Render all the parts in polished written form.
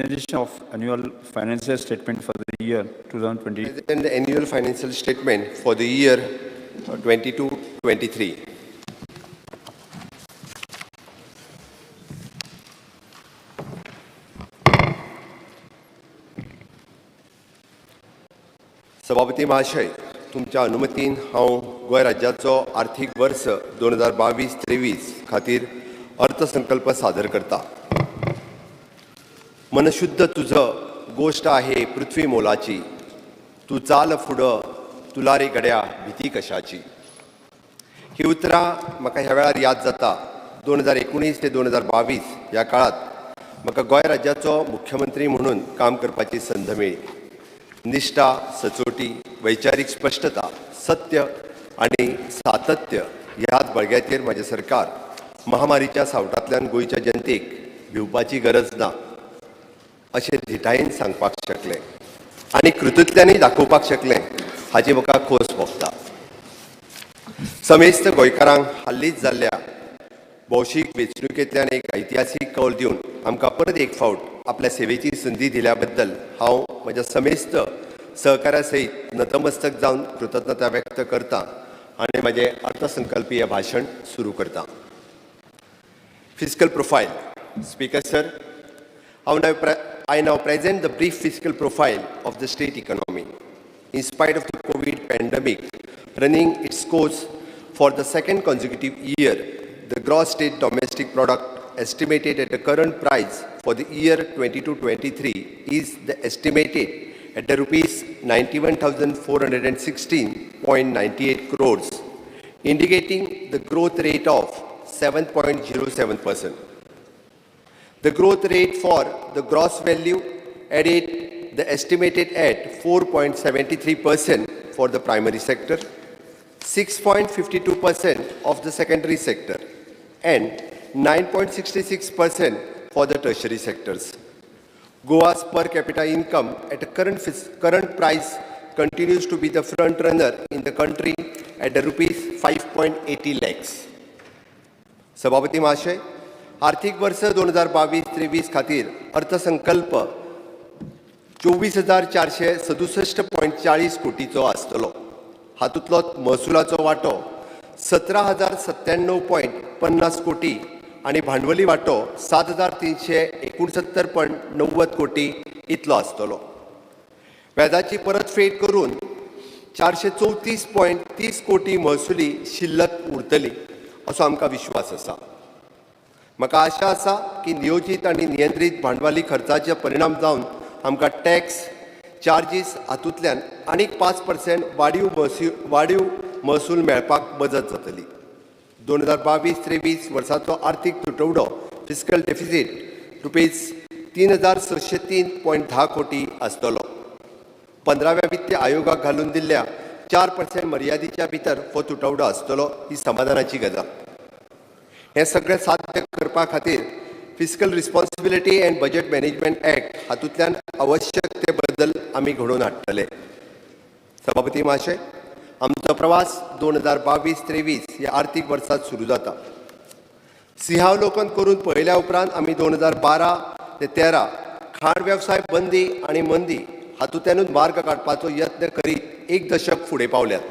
presentation of annual financial statement for the year 2020. Present the annual financial statement for the year 22-23. सभापती महाशय, तुमच्या अनुमतीन हांव गोंय राज्याचो आर्थीक वर्ष 2022-23 खातीर अर्थसंकल्प सादर करता. मनशुद्ध तुझं गोष्ट आहे पृथ्वी मोलाची, तू चाल फुडं तुला रे गड्या भीती कशाची. ही उतरां म्हाका ह्या वेळार याद जाता. 2019 ते 2022 ह्या काळात म्हाका गोंय राज्याचो मुख्यमंत्री म्हणून काम करपाची संद मेळ्ळी. निष्ठा, सचोटी, वैचारीक स्पष्टता, सत्य आणि सातत्य ह्याच बळग्याचेर माझे सरकार महामारीच्या सावटांतल्यान गोंयच्या जनतेक भिवपाची गरज ना अशें धिटायेन सांगपाक शकले आनी कृतींतल्यानय दाखोवपाक शकले हाची म्हाका खोस भोगता. समेस्त गोंयकारांक हाल्लीच जाल्ल्या भौशीक वेंचणुकेंतल्यान एक ऐतिहासीक कौल दिवन आमकां परत एक फावट आपल्या सेवेची संधी दिल्या बद्दल हांव म्हज्या समेस्त सहकाऱ्या सयत नतमस्तक जावन कृतज्ञता व्यक्त करता आनी म्हजें अर्थसंकल्पीय भाशण सुरू करता. Fiscal profile. Speaker sir, I now present the brief fiscal profile of the state economy. In spite of the COVID pandemic running its course for the second consecutive year, the gross state domestic product estimated at the current price for the year 22-23 is estimated at the rupees 91,416.98 crores, indicating the growth rate of 7.07%. The growth rate for the gross value added the estimated at 4.73% for the primary sector, 6.52% of the secondary sector, and 9.66% for the tertiary sectors. Goa's per capita income at the current price continues to be the front runner in the country at the rupees 5.80 lakhs. सभापती महाशय, आर्थिक वर्ष 2022-23 खातीर अर्थसंकल्प 24,467.40 कोटीचो आसतलो. हातूंतलो महसुलाचो वांटो 17,097.50 कोटी आनी भांडवली वांटो 7,369.90 कोटी इतलो आसतलो. व्याजाची परतफेड करून 434.30 कोटी महसुली शिल्लक उरतली असो आमकां विश्वास आसा. म्हाका आशा आसा की नियोजीत आनी नियंत्रीत भांडवली खर्चाचे परिणाम जावन आमकां टॅक्स चार्जीस हातूंतल्यान आनीक 5% वाडीव महसूल मेळपाक मजत जातली. 2022-23 वर्साचो आर्थीक तुटवडो फिस्कल डेफिसीट रुपीज 3,603.10 कोटी आसतलो. 15व्या वित्त आयोगाक घालून दिल्ल्या 4% मर्यादेच्या भितर हो तुटवडो आसतलो ही समाधानाची गजाल. हे सगळें साध्य करपा खातीर fiscal responsibility and budget management act हातूंतल्यान आवश्यक ते बदल आमी घडोवन हाडटले. सभापती महाशय, आमचो प्रवास 2022-23 ह्या आर्थीक वर्सात सुरू जाता. सिंहावलोकन करून पळयल्या उपरांत आमी 2012 ते 13 खाण वेवसाय बंदी आनी मंदी हातूंतल्यानूच मार्ग काडपाचो यत्न करीत एक दशक फुडें पावल्यात.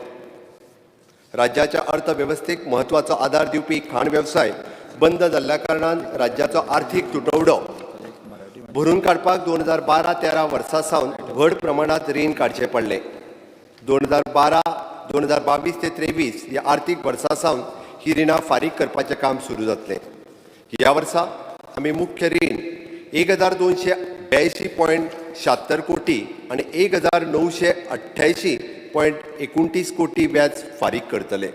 राज्याच्या अर्थवेवस्थेक म्हत्वाचो आदार दिवपी खाण वेवसाय बंद जाल्ल्या कारणान राज्याचो आर्थीक तुटवडो भरून काडपाक 2012-13 वर्सा सावन व्हड प्रमाणात रीण काडचें पडलें. 2022-23 ह्या आर्थीक वर्सा सावन ही रिणां फारीक करपाचें काम सुरू जातलें. ह्या वर्सा आमी मुख्य रीण 1,282.76 कोटी आनी 1,988.29 कोटी व्याज फारीक करतले.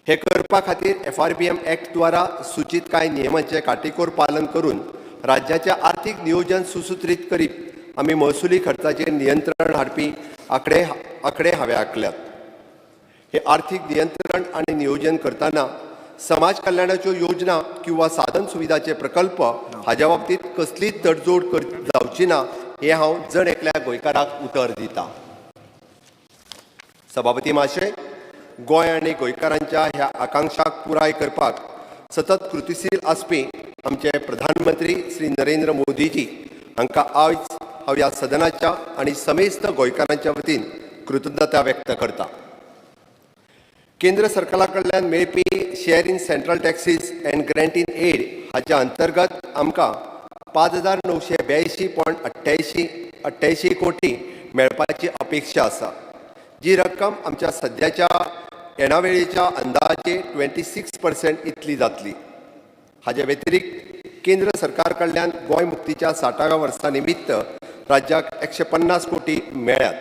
हे करपा खातीर FRBM ॲक्ट द्वारा सूचित कांय नियमांचें काटेकोर पालन करून राज्याचें आर्थीक नियोजन सुसूत्रीत करीत आमी महसुली खर्चाचेर नियंत्रण हाडपी आंकडे हांवें आंकल्यात. हे आर्थीक नियंत्रण आनी नियोजन करतना समाज कल्याणाच्यो योजना किंवा साधन सुविधाचे प्रकल्प हाच्या बाबतीत कसलीच तडजोड जावची ना हे हांव जण एकल्या गोंयकाराक उतर दिता. सभापती महाशय, गोंय आनी गोंयकारांच्या ह्या आकांक्षाक पुराय करपाक सतत कृतीशील आसपी आमचे प्रधानमंत्री श्री नरेंद्र मोदीजी हांकां आयज हांव ह्या सदनाच्या आनी समेस्त गोंयकारांच्या वतीन कृतज्ञता व्यक्त करता. केंद्र सरकारा कडल्यान मेळपी share in central taxes and grant in aid हाच्या अंतर्गत आमकां 5,982.88 कोटी मेळपाची अपेक्षा आसा, जी रक्कम आमच्या सद्याच्या येणावेळेच्या अंदाजे 26% इतली जातली. हाचे व्यतिरिक्त केंद्र सरकार कडल्यान गोंय मुक्तीच्या 60व्या वर्सा निमित्त राज्याक 150 कोटी मेळ्ळ्यात.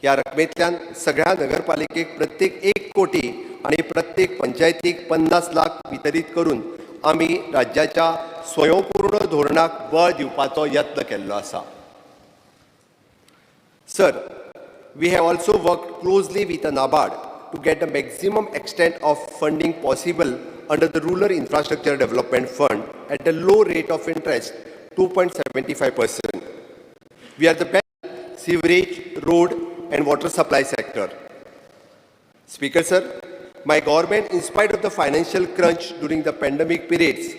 ह्या रकमेंतल्यान सगळ्या नगरपालिकेक प्रत्येक 1 कोटी आणि प्रत्येक पंचायतीक 50 लाख वितरीत करून आमी राज्याच्या स्वयंपूर्ण धोरणाक बळ दिवपाचो यत्न केल्लो आसा. Sir, we have also worked closely with the NABARD to get the maximum extent of funding possible under the Rural Infrastructure Development Fund at a low rate of interest, 2.75%. We are the best sewerage, road and water supply sector. Speaker sir, my government, in spite of the financial crunch during the pandemic periods,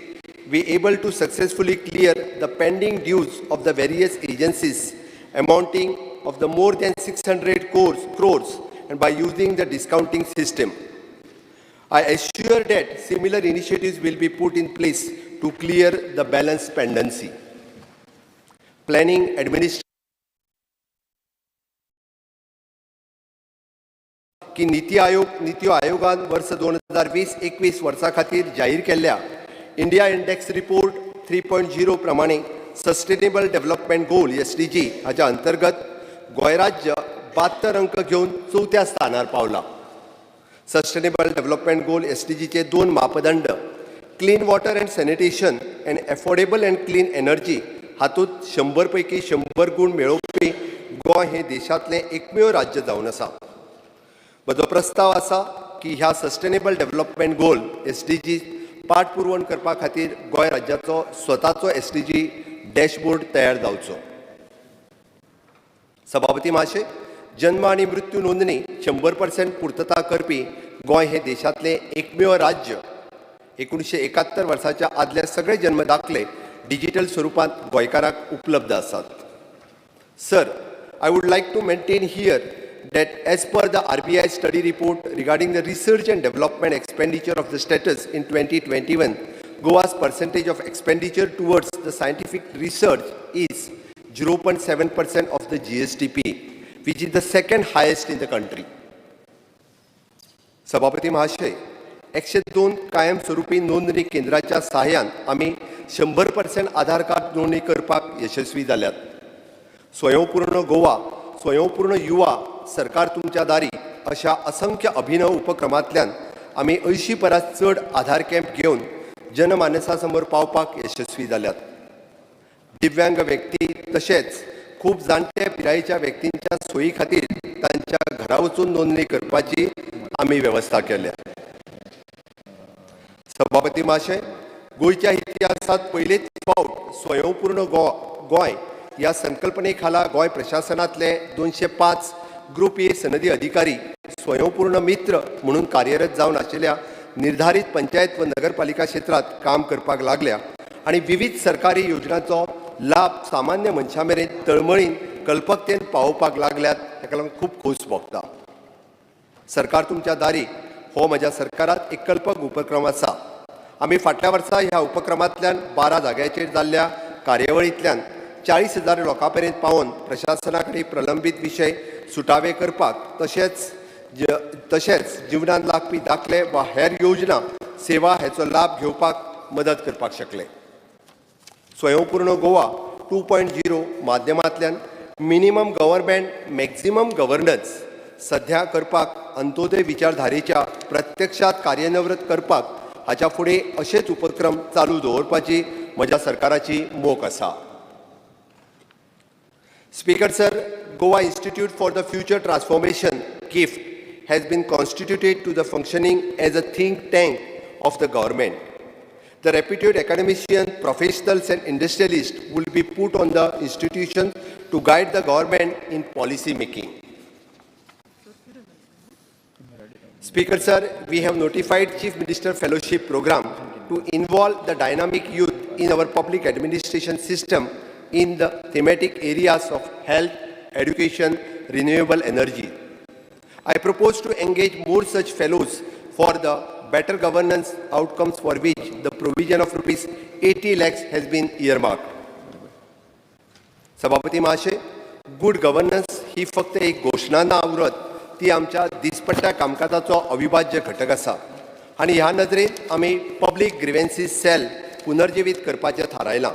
we able to successfully clear the pending dues of the various agencies amounting of the more than 600 crores and by using the discounting system. I assure that similar initiatives will be put in place to clear the balance pendency. Planning administration की नीती आयोगान वर्ष 2020-21 वर्सा खातीर जाहीर केल्ल्या India index report 3.0 प्रमाणे sustainable development गोल SDG हाच्या अंतर्गत गोंय राज्य 72 अंक घेवन 4थ्या स्थानार पावला. सस्टेनेबल डेव्हलपमेंट गोल SDGचे 2 मापदंड clean water and sanitation and affordable and clean energy हातूंत 100 पैकी 100 गुण मेळोवपी गोंय हे देशांतलें एकमेव राज्य जावन आसा. म्हजो प्रस्ताव आसा की ह्या सस्टेनेबल डेव्हलपमेंट गोल SDG पाठपुरवण करपा खातीर गोंय राज्याचो स्वताचो SDG डॅशबोर्ड तयार जावचो. सभापती महाशय, जन्म आणि मृत्यू नोंदणी 100% पूर्तता करपी गोंय हे देशांतलें एकमेव राज्य. 1971 वर्साच्या आदले सगळे जन्म दाखले डिजिटल स्वरूपात गोंयकारांक उपलब्ध आसात. Sir, I would like to maintain here that as per the RBI study report regarding the research and development expenditure of the status in 2021, Goa's percentage of expenditure towards the scientific research is 0.7% of the GSDP, which is the second highest in the country. सभापती महाशय, 102 कायमस्वरूपी नोंदणी केंद्राच्या सहाय्यान आमी 100% आधार card नोंदणी करपाक यशस्वी जाल्यात. स्वयंपूर्ण गोवा, स्वयंपूर्ण युवा, सरकार तुमच्या दारी अशा असंख्य अभिनव उपक्रमांतल्यान आमी 80 परस चड आधार कॅम्प घेवन जनमानसासमोर पावपाक यशस्वी जाल्यात. दिव्यांग व्यक्ती तशेंच खूब जाणटे पिरायेच्या व्यक्तींच्या सोयी खातीर तांच्या घरा वचून नोंदणी करपाची आमी वेवस्था केल्या. सभापती महाशय, गोंयच्या इतिहासात पयलेच फावट स्वयंपूर्ण गोंय ह्या संकल्पने खाला गोंय प्रशासनातले 205 ग्रुप ए सनदी अधिकारी स्वयंपूर्ण मित्र म्हणून कार्यरत जावन आशिल्ल्या निर्धारित पंचायत व नगरपालिका क्षेत्रात काम करपाक लागल्या आणि विविध सरकारी योजनांचो लाभ सामान्य मनशां मेरेन तळमळीन कल्पकतेन पावोवपाक लागल्यात. ताका लागून खूब खोस भोगता. सरकार तुमच्या दारी हो म्हज्या सरकारात एक कल्पक उपक्रम आसा. आमी फाटल्या वर्सा ह्या उपक्रमांतल्यान 12 जाग्याचेर जाल्ल्या कार्यावळींतल्यान 40,000 लोकां पर्यंत पावोवन प्रशासना कडेन प्रलंबीत विशय सुटावे करपाक तशेंच जिवनांत लागपी दाखले वा हेर योजना सेवा हेचो लाभ घेवपाक मदत करपाक शकले. स्वयंपूर्ण गोवा 2.0 माध्यमांतल्यान मिनिमम गव्हर्नमेंट मॅक्झिमम गव्हर्नन्स सध्या करपाक अंत्योदय विचारधारेच्या प्रत्यक्षात कार्यान्वित करपाक हाच्या फुडें अशेच उपक्रम चालू दवरपाची म्हज्या सरकाराची मोख आसा. Speaker sir, Goa Institute for the Future Transformation (GIFT) has been constituted to the functioning as a think tank of the government. The reputed academicians, professionals and industrialists will be put on the institution to guide the government in policy making. Speaker sir, we have notified Chief Minister Fellowship Program to involve the dynamic youth in our public administration system in the thematic areas of health, education, renewable energy. I propose to engage more such fellows for the better governance outcomes for which the provision of rupees 80 lakhs has been earmarked. सभापती महाशय, good governance ही फक्त एक घोषणा ना उरत, ती आमच्या दिसपट्ट्या कामकाजाचो अविभाज्य घटक आसा आणि ह्या नदरेन आमी पब्लीक ग्रीव्हन्सीस सेल पुनर्जीवित करपाचें थारायलां.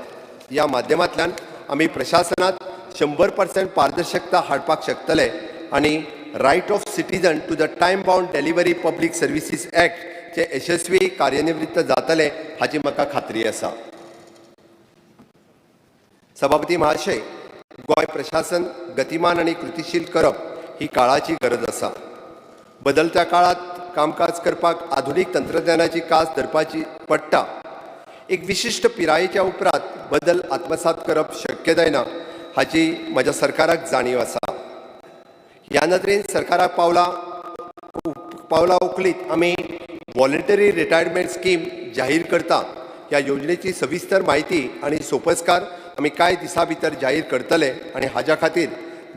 ह्या माध्यमांतल्यान आमी प्रशासनात 100% पारदर्शकता हाडपाक शकतले आणि right of citizen to the time bound delivery public services act चे यशस्वी कार्यान्वित जातले हाची म्हाका खात्री आसा. सभापती महाशय, गोंय प्रशासन गतिमान आणि कृतीशील करप ही काळाची गरज आसा. बदलत्या काळात कामकाज करपाक आधुनिक तंत्रज्ञानाची कास धरपाची पडटा. एक विशिष्ट पिरायेच्या उपरांत बदल आत्मसात करप शक्य जायना हाची म्हज्या सरकाराक जाणीव आसा. ह्या नदरेन सरकाराक पावलां उखलीत आमी वॉलंटरी रिटायरमेंट स्कीम जाहीर करता. ह्या योजनेची सविस्तर म्हायती आणि सोपस्कार आमी कांय दिसां भितर जाहीर करतले आणि हाच्या खातीर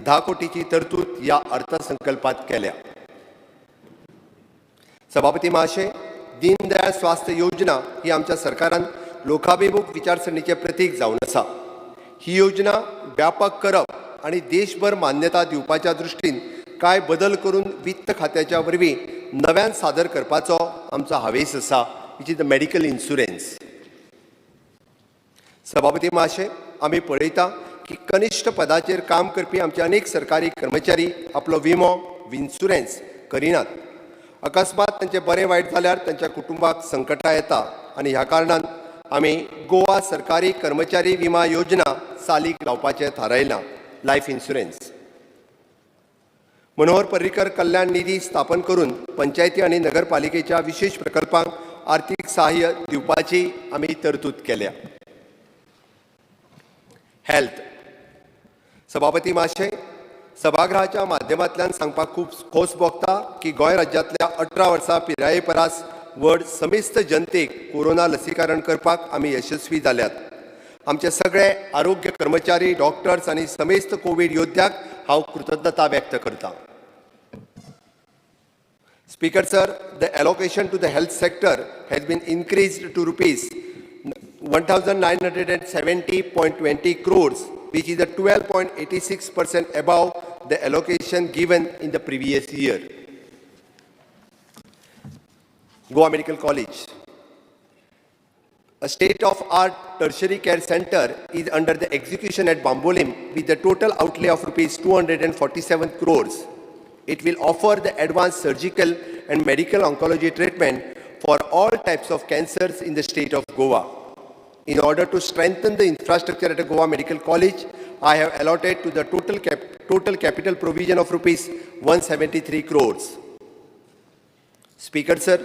10 कोटीची तरतूद ह्या अर्थसंकल्पात केल्या. सभापती महाशय, दीनदयाळ स्वास्थ्य योजना ही आमच्या सरकारान लोकाभिमुख विचारसरणीचे प्रतीक जावन आसा. ही योजना व्यापक करप आणि देशभर मान्यता दिवपाच्या दृश्टीन कांय बदल करून वित्त खात्याच्या वरवीं नव्यान सादर करपाचो आमचो हावेस आसा, which is the medical insurance. सभापती महाशय, आमी पळयता की कनिश्ठ पदाचेर काम करपी आमचे अनेक सरकारी कर्मचारी आपलो विमो इन्शुरन्स करिनात. अकस्मात तांचे बरें वायट जाल्यार तांच्या कुटुंबाक संकटां येता आणि ह्या कारणान आमी गोवा सरकारी कर्मचारी विमा योजना चालीक लावपाचें थारायलां, लायफ इन्शुरन्स. मनोहर पर्रीकर कल्याण निधी स्थापन करून पंचायती आणि नगरपालिकेच्या विशेष प्रकल्पांक आर्थीक सहाय्य दिवपाची आमी तरतूद केल्या. हेल्थ. सभापती महाशय, सभागृहाच्या माध्यमांतल्यान सांगपाक खूब खोस भोगता की गोंय राज्यांतल्या 18 वर्सां पिराये परस व्हड समेस्त जनतेक कोरोना लसीकरण करपाक आमी यशस्वी जाल्यात. आमचे सगळे आरोग्य कर्मचारी, डॉक्टर्स आणि समेस्त कोविड योद्ध्याक हांव कृतज्ञता व्यक्त करता. Speaker sir, the allocation to the health sector has been increased to rupees 1970.20 crores, which is a 12.86% above the allocation given in the previous year. Goa Medical College. A state-of-art tertiary care center is under the execution at Bambolim with a total outlay of rupees 247 crores. It will offer the advanced surgical and medical oncology treatment for all types of cancers in the state of Goa. In order to strengthen the infrastructure at a Goa Medical College, I have allotted to the total capital provision of rupees 173 crores. Speaker sir,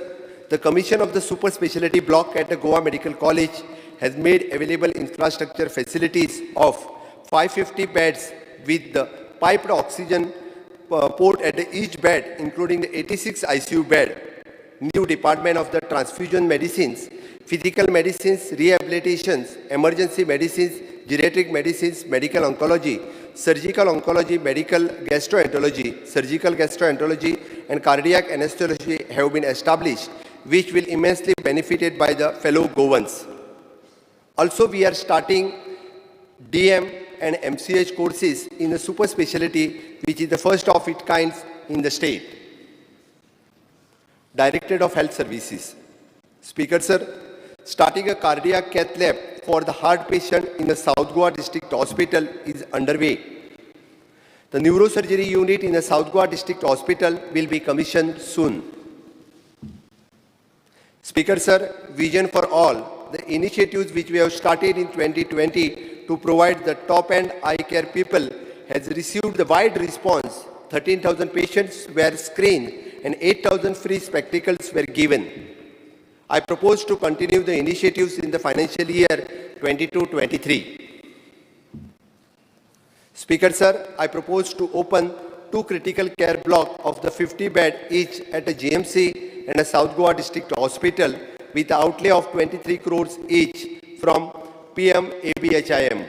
the commission of the super specialty block at the Goa Medical College has made available infrastructure facilities of 550 beds with the piped oxygen port at each bed, including the 86 ICU bed, new department of the transfusion medicines, physical medicines, rehabilitations, emergency medicines, geriatric medicines, medical oncology, surgical oncology, medical gastroenterology, surgical gastroenterology, and cardiac anesthesiology have been established, which will immensely benefited by the fellow Goans. Also, we are starting DM and MCH courses in the super specialty, which is the first of its kind in the state. Directorate of Health Services. Speaker sir, starting a cardiac cath lab for the heart patient in the South Goa District Hospital is underway. The neurosurgery unit in the South Goa District Hospital will be commissioned soon. Speaker sir, Vision for All, the initiatives which we have started in 2020 to provide the top-end eye care people has received the wide response. 13,000 patients were screened and 8,000 free spectacles were given. I propose to continue the initiatives in the financial year 22-23. Speaker sir, I propose to open 2 critical care blocks of the 50 bed each at a GMC and a South Goa District Hospital with an outlay of 23 crores each from PM ABHIM.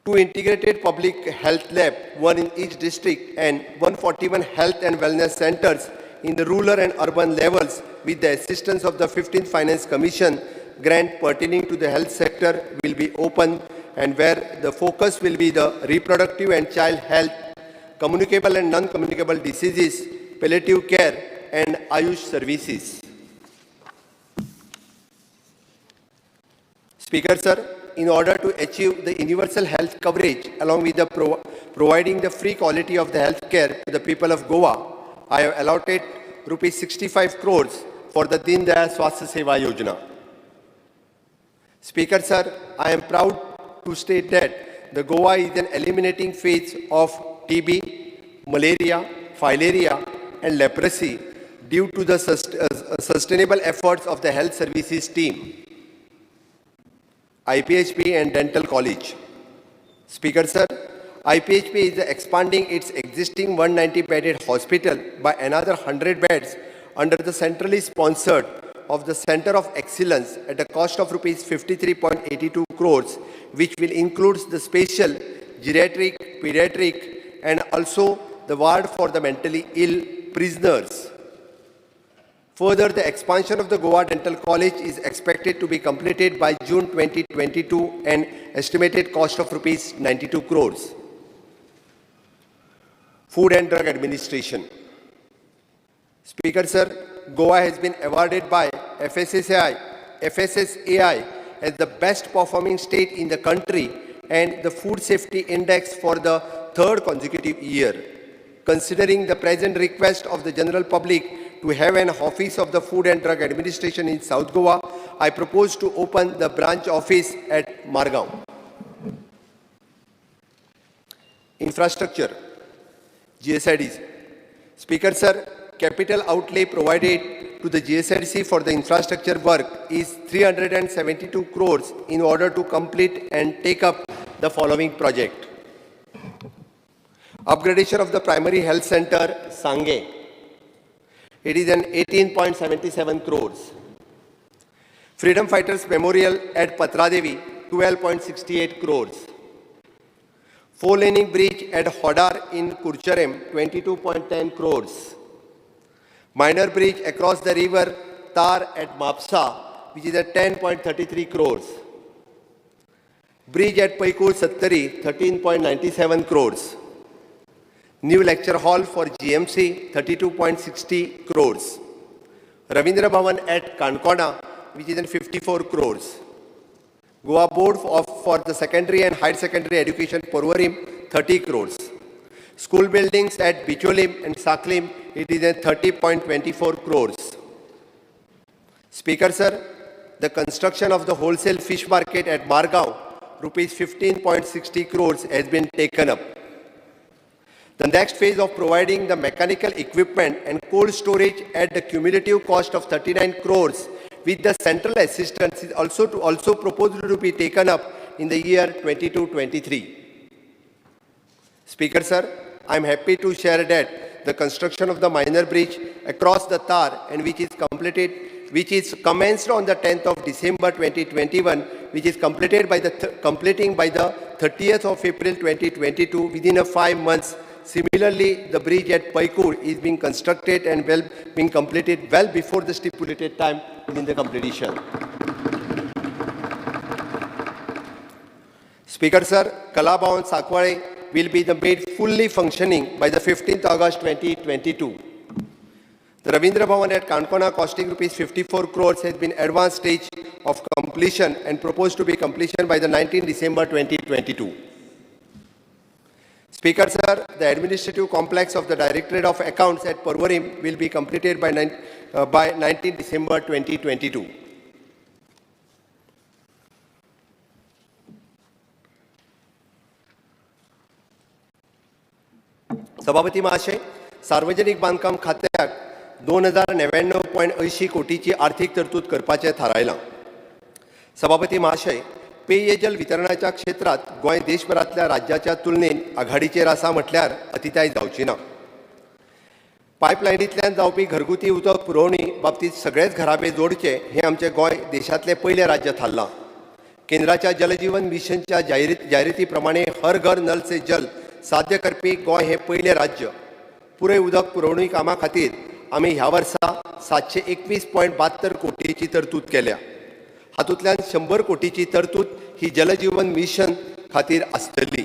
2 integrated public health lab, 1 in each district, and 141 health and wellness centers in the rural and urban levels with the assistance of the 15th Finance Commission grant pertaining to the health sector will be open, and where the focus will be the reproductive and child health, communicable and non-communicable diseases, palliative care, and Ayush services. Speaker, sir, in order to achieve the universal health coverage along with the providing the free quality of the health care to the people of Goa, I have allotted rupees 65 crores for the Deen Dayal Swasthya Seva Yojana. Speaker, sir, I am proud to state that the Goa is in eliminating phase of TB, malaria, filaria, and leprosy due to the sustainable efforts of the health services team, IPHP and Dental College. Speaker, sir, IPHP is expanding its existing 190-bedded hospital by another 100 beds under the centrally sponsored of the Center of Excellence at a cost of rupees 53.82 crores, which will include the special geriatric, pediatric, and also the ward for the mentally ill prisoners. Further, the expansion of the Goa Dental College is expected to be completed by June 2022 and estimated cost of rupees 92 crores. Food and Drug Administration. Speaker, sir, Goa has been awarded by FSSAI as the best performing state in the country and the Food Safety Index for the third consecutive year. Considering the present request of the general public to have an office of the Food and Drug Administration in South Goa, I propose to open the branch office at Margao. Infrastructure, GSIDs. Speaker, sir, capital outlay provided to the GSIDC for the infrastructure work is 372 crores in order to complete and take up the following project. Upgradation of the primary health center, Sange. It is an 18.77 crores. Freedom Fighters Memorial at Patradevi, 12.68 crores. Four-laning bridge at Hodar in Kurcharem, 22.10 crores. Minor bridge across the river Tar at Mapsa, which is at 10.33 crores. Bridge at Paikur Sattari, 13.97 crores. New lecture hall for GMC, 32.60 crores. Ravindra Bhavan at Kankona, which is in 54 crores. Goa Board for the Secondary and Higher Secondary Education, Porvorim, 30 crores. School buildings at Bicholim and Saklim, it is at 30.24 crores. Speaker, sir, the construction of the wholesale fish market at Margao, rupees 15.60 crores has been taken up. The next phase of providing the mechanical equipment and cold storage at the cumulative cost of 39 crores with the central assistance is also proposed to be taken up in the year 22-23. Speaker, sir, I am happy to share that the construction of the minor bridge across the Tar and which is commenced on the 10th of December 2021, which is completed by completing by the 30th of April 2022 within 5 months. Similarly, the bridge at Paikur is being constructed and being completed well before the stipulated time within the completion. Speaker, sir, Kalabhavan Sakwale will be made fully functioning by the 15th August 2022. The Ravindra Bhavan at Kankona costing rupees 54 crores has been advanced stage of completion and proposed to be completion by the 19th December 2022. Speaker, sir, the administrative complex of the Directorate of Accounts at Porvorim will be completed by 19 December 2022. सभापती महाशय, सार्वजनिक बांधकाम खात्याक 2099.80 कोटीची आर्थिक तरतूद करपाचें थारायलां. सभापती महाशय, पेयजल वितरणाच्या क्षेत्रात गोंय देशभरातल्या राज्याच्या तुलनेन आघाडीचेर आसा म्हटल्यार अतिताय जावची ना. पायपलायनींतल्यान जावपी घरगुती उदक पुरवणी बाबतींत सगळेच घराबे जोडचे हें आमचें गोंय देशांतलें पयलें राज्य थारलां. केंद्राच्या जलजीवन मिशनच्या जायराती प्रमाणे हर घर नल से जल साध्य करपी गोंय हे पयले राज्य. पुरय उदक पुरवणी कामा खातीर आमी ह्या वर्सा 721.72 कोटीची तरतूद केल्या. हातूंतल्यान 100 कोटीची तरतूद ही जलजीवन मिशन खातीर आसतली.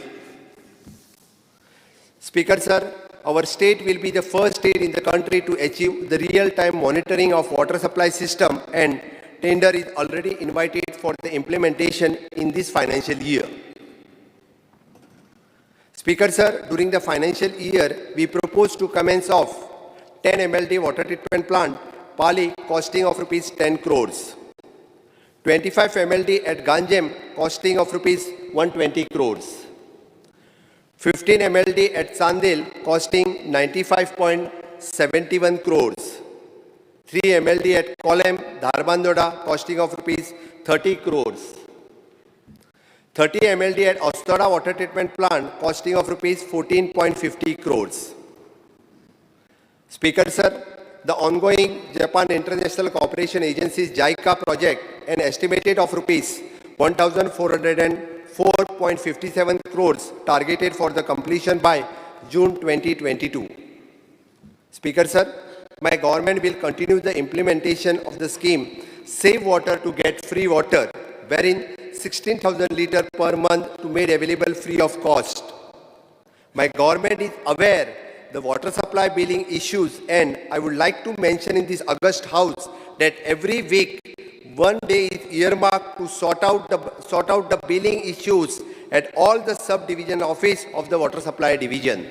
Speaker sir, our state will be the first state in the country to achieve the real-time monitoring of water supply system, and tender is already invited for the implementation in this financial year. Speaker sir, during the financial year, we propose to commence off 10 MLD water treatment plant, Pali, costing of rupees 10 crores. 25 MLD at Ganjem, costing of rupees 120 crores. 15 MLD at Sandil, costing 95.71 crores. 3 MLD at Kolem, Dharbandoda, costing of rupees 30 crores. 30 MLD at Ostoda water treatment plant, costing of rupees 14.50 crores. Speaker sir, the ongoing Japan International Cooperation Agency's JICA project, an estimated of rupees 1,404.57 crores targeted for the completion by June 2022. Speaker sir, my government will continue the implementation of the scheme Save Water to Get Free Water, wherein 16,000 litres per month to made available free of cost. My government is aware the water supply billing issues, and I would like to mention in this August House that every week one day is earmarked to sort out the billing issues at all the subdivision office of the water supply division.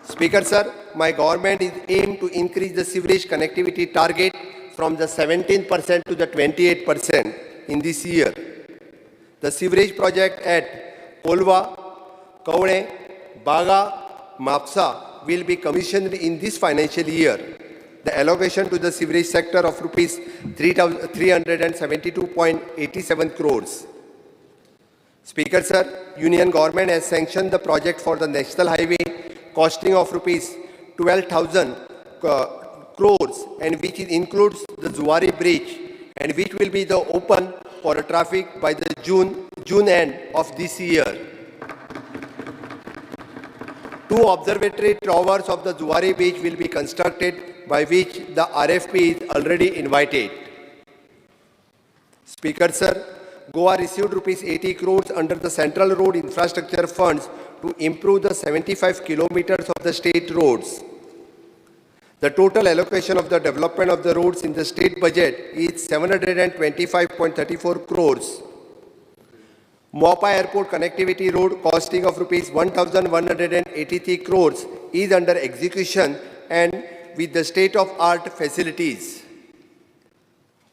Speaker sir, my government is aimed to increase the sewerage connectivity target from the 17% to the 28% in this year. The sewerage project at Kolva, Kaune, Baga, Mapsa will be commissioned in this financial year. The allocation to the sewerage sector of rupees 372.87 crores. Speaker sir, Union government has sanctioned the project for the national highway costing of rupees 12,000 crores, and which includes the Zuari bridge, and which will be open for traffic by the June end of this year. 2 observatory towers of the Zuari Beach will be constructed, by which the RFP is already invited. Speaker sir, Goa received rupees 80 crores under the Central Road Infrastructure Funds to improve the 75 kilometers of the state roads. The total allocation of the development of the roads in the state budget is 725.34 crores. Mopa Airport Connectivity Road costing of rupees 1,183 crores is under execution and with the state-of-art facilities.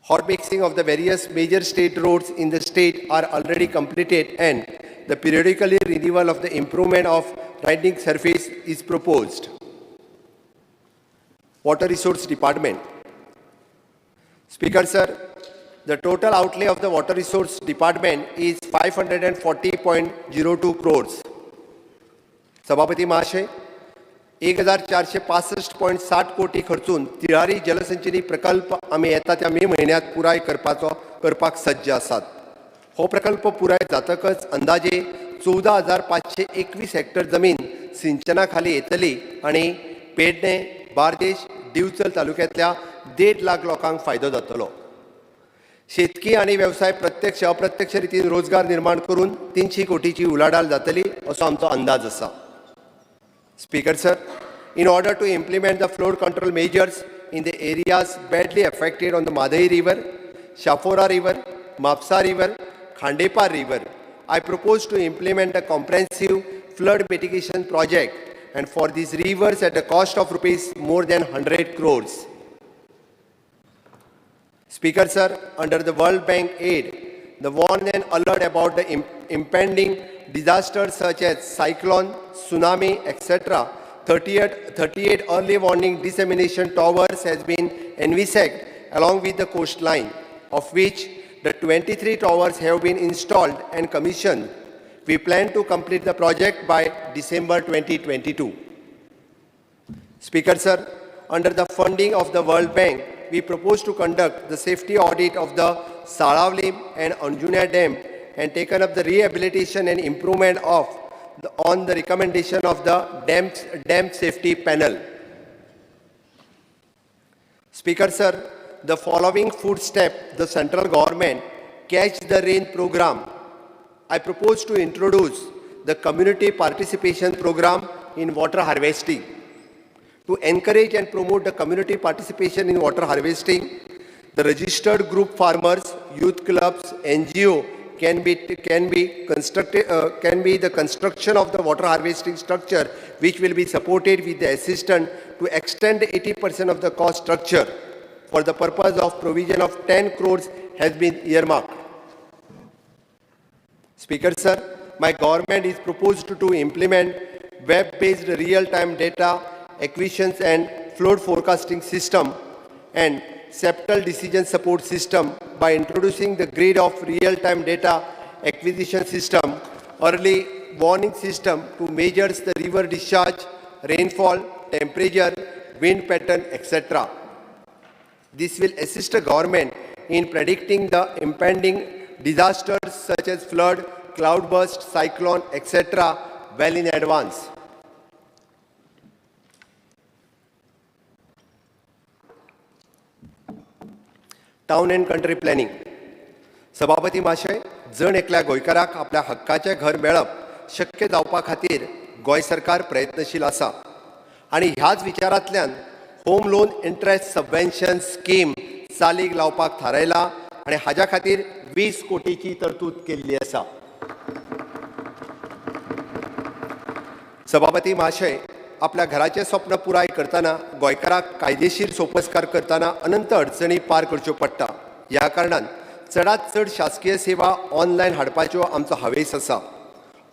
Hot mixing of the various major state roads in the state are already completed, and the periodically renewal of the improvement of riding surface is proposed. Water Resource Department. Speaker sir, the total outlay of the Water Resource Department is 540.02 crores. सभापती महाशय, 1,465.60 कोटी खर्चून तिळारी जलसंचयनी प्रकल्प आम्ही येता त्या मे महिन्यात पुराय करपाक सज्ज आसात. हो प्रकल्प पुराय जातकच अंदाजे 14,521 हेक्टर जमीन सिंचनाखाली येतली आणि पेडणे, बार्देश, दिवचल तालुक्यातल्या 1.5 लाख लोकांक फायदो जातलो. शेतकी आणि व्यवसाय प्रत्यक्ष अप्रत्यक्ष रीतीन रोजगार निर्माण करून 300 कोटीची उलाढाल जातली असो आमचो अंदाज आसा. Speaker sir, in order to implement the flood control measures in the areas badly affected on the Madai River, Shafora River, Mapsa River, Khandepar River, I propose to implement a comprehensive flood mitigation project, and for these rivers at a cost of rupees more than 100 crores. Speaker sir, under the World Bank aid, the warn and alert about the impending disasters such as cyclone, tsunami, etc. 38 early warning dissemination towers has been envisaged along with the coastline, of which the 23 towers have been installed and commissioned. We plan to complete the project by December 2022. Speaker sir, under the funding of the World Bank, we propose to conduct the safety audit of the Saravlim and Anjunia Dam and taken up the rehabilitation and improvement of on the recommendation of the dam safety panel. Speaker sir, the following footstep the central government Catch the Rain program. I propose to introduce the community participation program in water harvesting. To encourage and promote the community participation in water harvesting, the registered group farmers, youth clubs, NGO can be the construction of the water harvesting structure, which will be supported with the assistance to extend 80% of the cost structure for the purpose of provision of 10 crores has been earmarked. Speaker sir, my government is proposed to implement web-based real-time data acquisitions and flood forecasting system and septal decision support system by introducing the grid of real-time data acquisition system, early warning system to measure the river discharge, rainfall, temperature, wind pattern, etc. This will assist the government in predicting the impending disasters such as flood, cloudburst, cyclone, etc. well in advance. Town and country planning. सभापती महाशय, जण एकल्या गोंयकाराक आपल्या हक्काचें घर मेळप शक्य जावपा खातीर गोंय सरकार प्रयत्नशील आसा आनी ह्याच विचारांतल्यान home loan interest subvention scheme चालीक लावपाक थारायला आनी हाज्या खातीर 20 कोटीची तरतूद केल्ली आसा. सभापती महाशय, आपल्या घराचे स्वप्न पुराय करताना गोंयकाराक कायदेशीर सोपस्कार करताना अनंत अडचणी पार करच्यो पडटा. ह्या कारणान चडांत चड शासकीय सेवा ऑनलायन हाडपाच्यो आमचो हावेस आसा.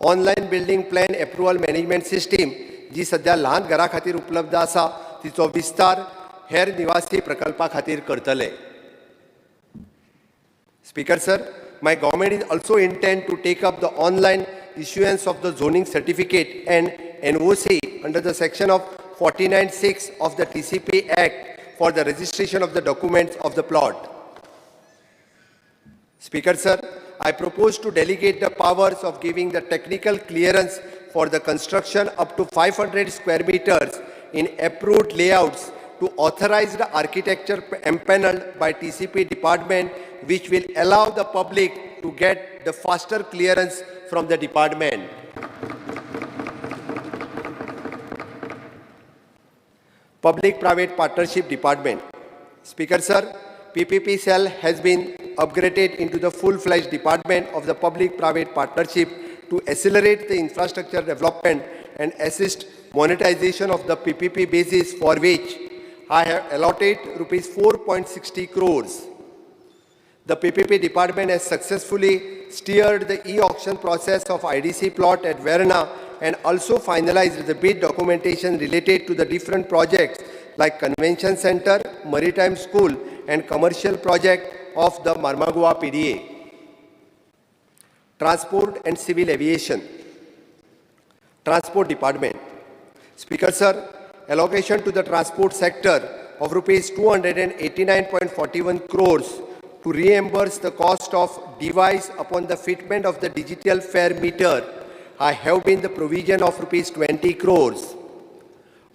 Online building plan approval management system जी सध्या ल्हान घरा खातीर उपलब्ध आसा तिचो विस्तार हेर निवासी प्रकल्पा खातीर करतले. Speaker sir, my government is also intend to take up the online issuance of the zoning certificate and NOC under the section of 49(6) of the TCP Act for the registration of the documents of the plot. Speaker sir, I propose to delegate the powers of giving the technical clearance for the construction up to 500 square meters in approved layouts to authorized architecture empaneled by TCP department, which will allow the public to get the faster clearance from the department. Public-Private Partnership Department. Speaker sir, PPP cell has been upgraded into the full-fledged department of the Public-Private Partnership to accelerate the infrastructure development and assist monetization of the PPP basis, for which I have allotted rupees 4.60 crores. The PPP department has successfully steered the e-auction process of IDC plot at Verna and also finalized the bid documentation related to the different projects like Convention Center, Maritime School and commercial project of the Marmagua PDA. Transport and Civil Aviation. Transport Department. Speaker sir, allocation to the transport sector of rupees 289.41 crores to reimburse the cost of device upon the fitment of the digital fare meter. I have been the provision of rupees 20 crores.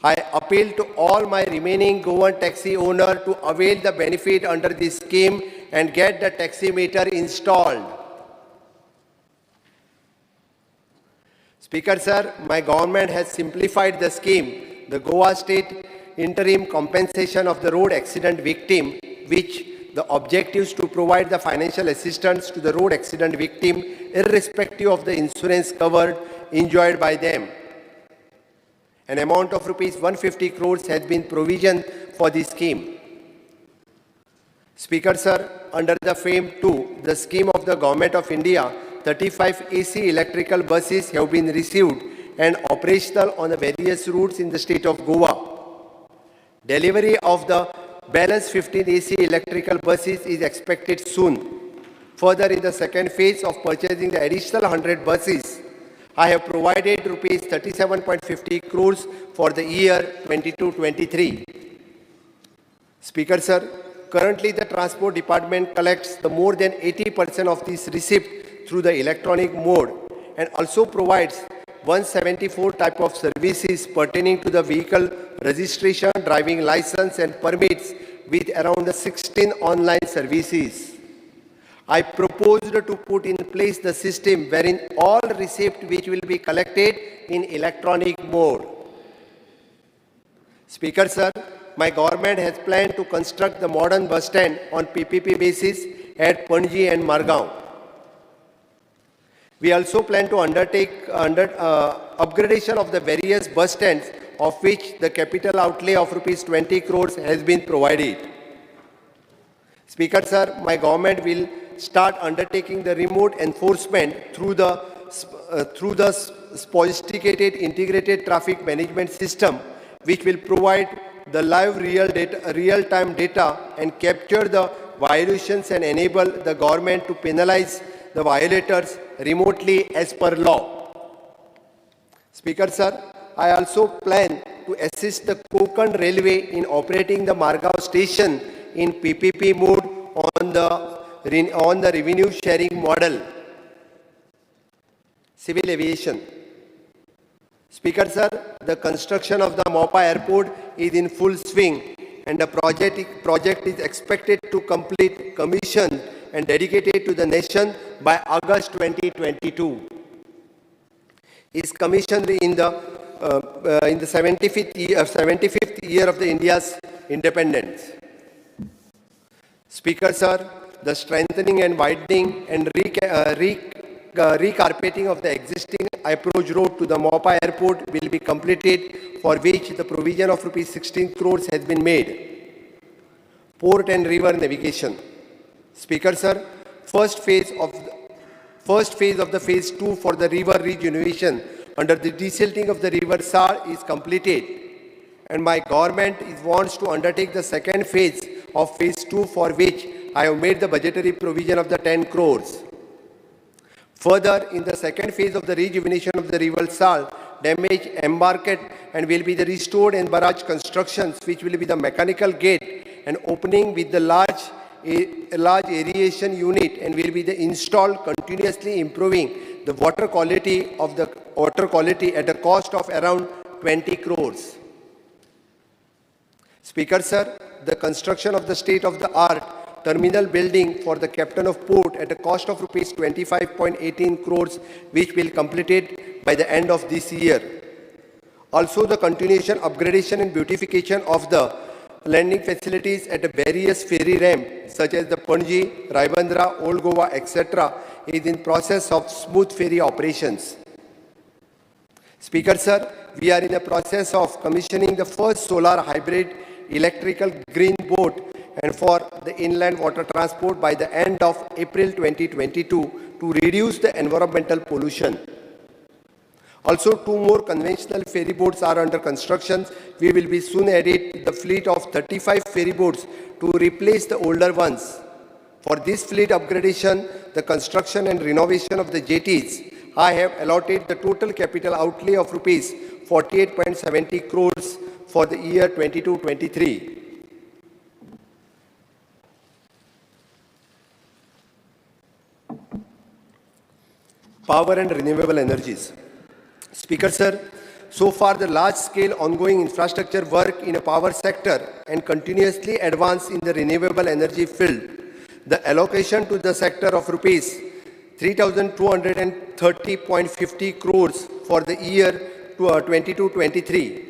I appeal to all my remaining Goan taxi owner to avail the benefit under this scheme and get the taxi meter installed. Speaker sir, my government has simplified the scheme, the Goa State Interim Compensation of the Road Accident Victim, which the objective is to provide the financial assistance to the road accident victim irrespective of the insurance covered enjoyed by them. An amount of rupees 150 crores has been provisioned for this scheme. Speaker sir, under the FAME 2, the scheme of the Government of India, 35 AC electrical buses have been received and operational on the various routes in the state of Goa. Delivery of the balance 15 AC electrical buses is expected soon. Further, in the second phase of purchasing the additional 100 buses, I have provided rupees 37.50 crores for the year 22-23. Speaker sir, currently the Transport Department collects the more than 80% of this receipt through the electronic mode and also provides 174 type of services pertaining to the vehicle registration, driving license and permits with around 16 online services. I proposed to put in place the system wherein all receipts which will be collected in electronic mode. Speaker sir, my government has planned to construct the modern bus stand on PPP basis at Panji and Margao. We also plan to undertake upgradation of the various bus stands, of which the capital outlay of rupees 20 crores has been provided. Speaker sir, my government will start undertaking the remote enforcement through the sophisticated integrated traffic management system, which will provide the live real-time data and capture the violations and enable the government to penalize the violators remotely as per law. Speaker sir, I also plan to assist the Konkan Railway in operating the Margao station in PPP mode on the revenue sharing model. Civil aviation. Speaker sir, the construction of the Mopa airport is in full swing and the project is expected to complete commission and dedicated to the nation by August 2022. Is commissioned in the 75th year of the India's independence. Speaker sir, the strengthening and widening and recarpeting of the existing approach road to the Mopa airport will be completed, for which the provision of rupees 16 crores has been made. Port and river navigation. Speaker sir, first phase of the phase 2 for the river regeneration under the desilting of the river Sar is completed, and my government wants to undertake the second phase of phase 2, for which I have made the budgetary provision of the 10 crores. Further, in the second phase of the rejuvenation of the river Sal, damage embarked and will be the restored and barrage constructions, which will be the mechanical gate and opening with the large aeration unit, and will be the installed, continuously improving the water quality at a cost of around 20 crores. Speaker sir, the construction of the state-of-the-art terminal building for the captain of port at a cost of rupees 25.18 crores, which will be completed by the end of this year. Also, the continuation, upgradation and beautification of the landing facilities at various ferry ramps such as the Panji, Raibandra, Old Goa, etc. is in process of smooth ferry operations. Speaker sir, we are in the process of commissioning the first solar hybrid electrical green boat and for the inland water transport by the end of April 2022 to reduce the environmental pollution. Also, 2 more conventional ferry boats are under construction. We will be soon added the fleet of 35 ferry boats to replace the older ones. For this fleet upgradation, the construction and renovation of the jetties, I have allotted the total capital outlay of rupees 48.70 crores for the year 22-23. Power and renewable energies. Speaker sir, so far the large-scale ongoing infrastructure work in a power sector and continuously advance in the renewable energy field, the allocation to the sector of rupees 3,230.50 crores for the year 22-23.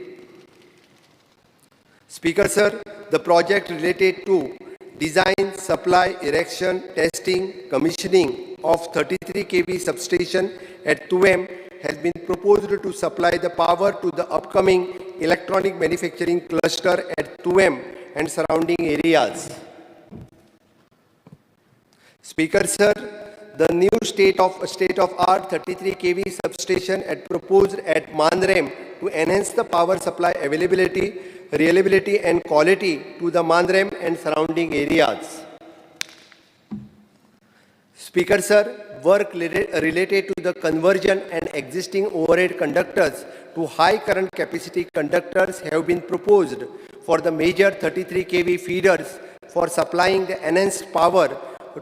Speaker sir, the project related to design, supply, erection, testing, commissioning of 33 kV substation at 2M has been proposed to supply the power to the upcoming electronic manufacturing cluster at 2M and surrounding areas. Speaker sir, the new state-of-art 33 kV substation proposed at Mandrem to enhance the power supply availability, reliability and quality to the Mandrem and surrounding areas. Speaker sir, work related to the conversion and existing overhead conductors to high current capacity conductors have been proposed for the major 33 kV feeders for supplying the enhanced power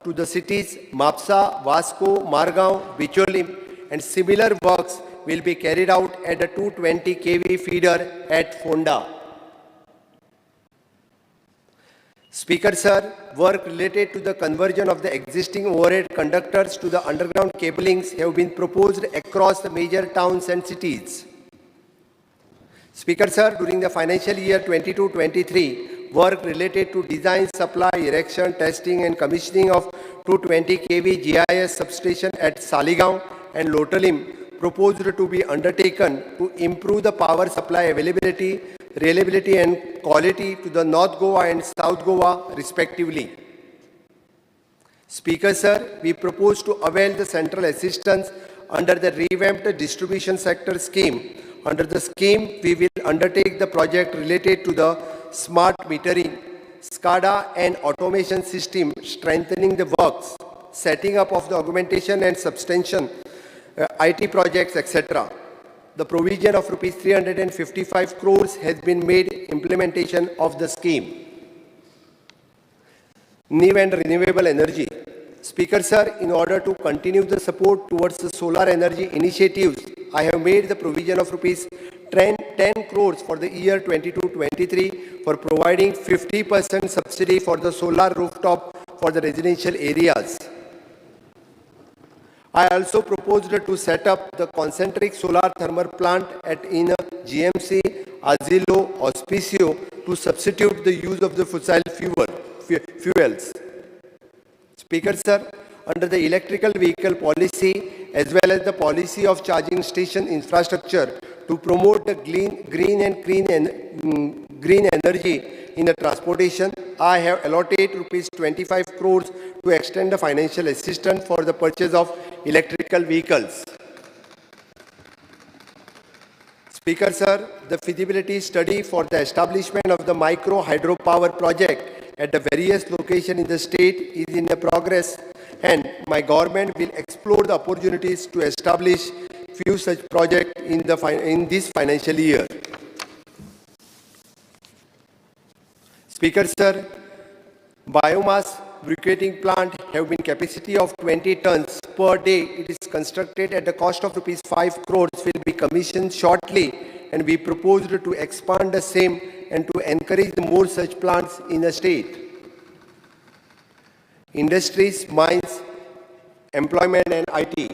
to the cities Mapsa, Vasco, Margao, Bicholim, and similar works will be carried out at the 220 kV feeder at Fonda. Speaker Sir, work related to the conversion of the existing overhead conductors to the underground cablings have been proposed across the major towns and cities. Speaker Sir, during the financial year 22-23, work related to design, supply, erection, testing and commissioning of 220 kV GIS substation at Saligaon and Lotalim proposed to be undertaken to improve the power supply availability, reliability and quality to the North Goa and South Goa respectively. Speaker Sir, we propose to avail the central assistance under the revamped distribution sector scheme. Under the scheme, we will undertake the project related to the smart metering, SCADA and automation system, strengthening the works, setting up of the augmentation and substantion, IT projects, etc. The provision of rupees 355 crores has been made implementation of the scheme. New and renewable energy. Speaker Sir, in order to continue the support towards the solar energy initiatives, I have made the provision of rupees 10 crores for the year 22-23 for providing 50% subsidy for the solar rooftop for the residential areas. I also proposed to set up the concentric solar thermal plant in GMC, Asilo, Auspicio to substitute the use of the fossil fuels. Speaker Sir, under the electrical vehicle policy as well as the policy of charging station infrastructure to promote the green energy in the transportation, I have allotted rupees 25 crores to extend the financial assistance for the purchase of electrical vehicles. Speaker Sir, the feasibility study for the establishment of the micro hydropower project at the various locations in the state is in the progress, and my government will explore the opportunities to establish few such projects in this financial year. Speaker Sir, biomass briquetting plant have been capacity of 20 tons per day. It is constructed at the cost of rupees 5 crores, will be commissioned shortly, and we proposed to expand the same and to encourage more such plants in the state. Industries, mines, employment and IT.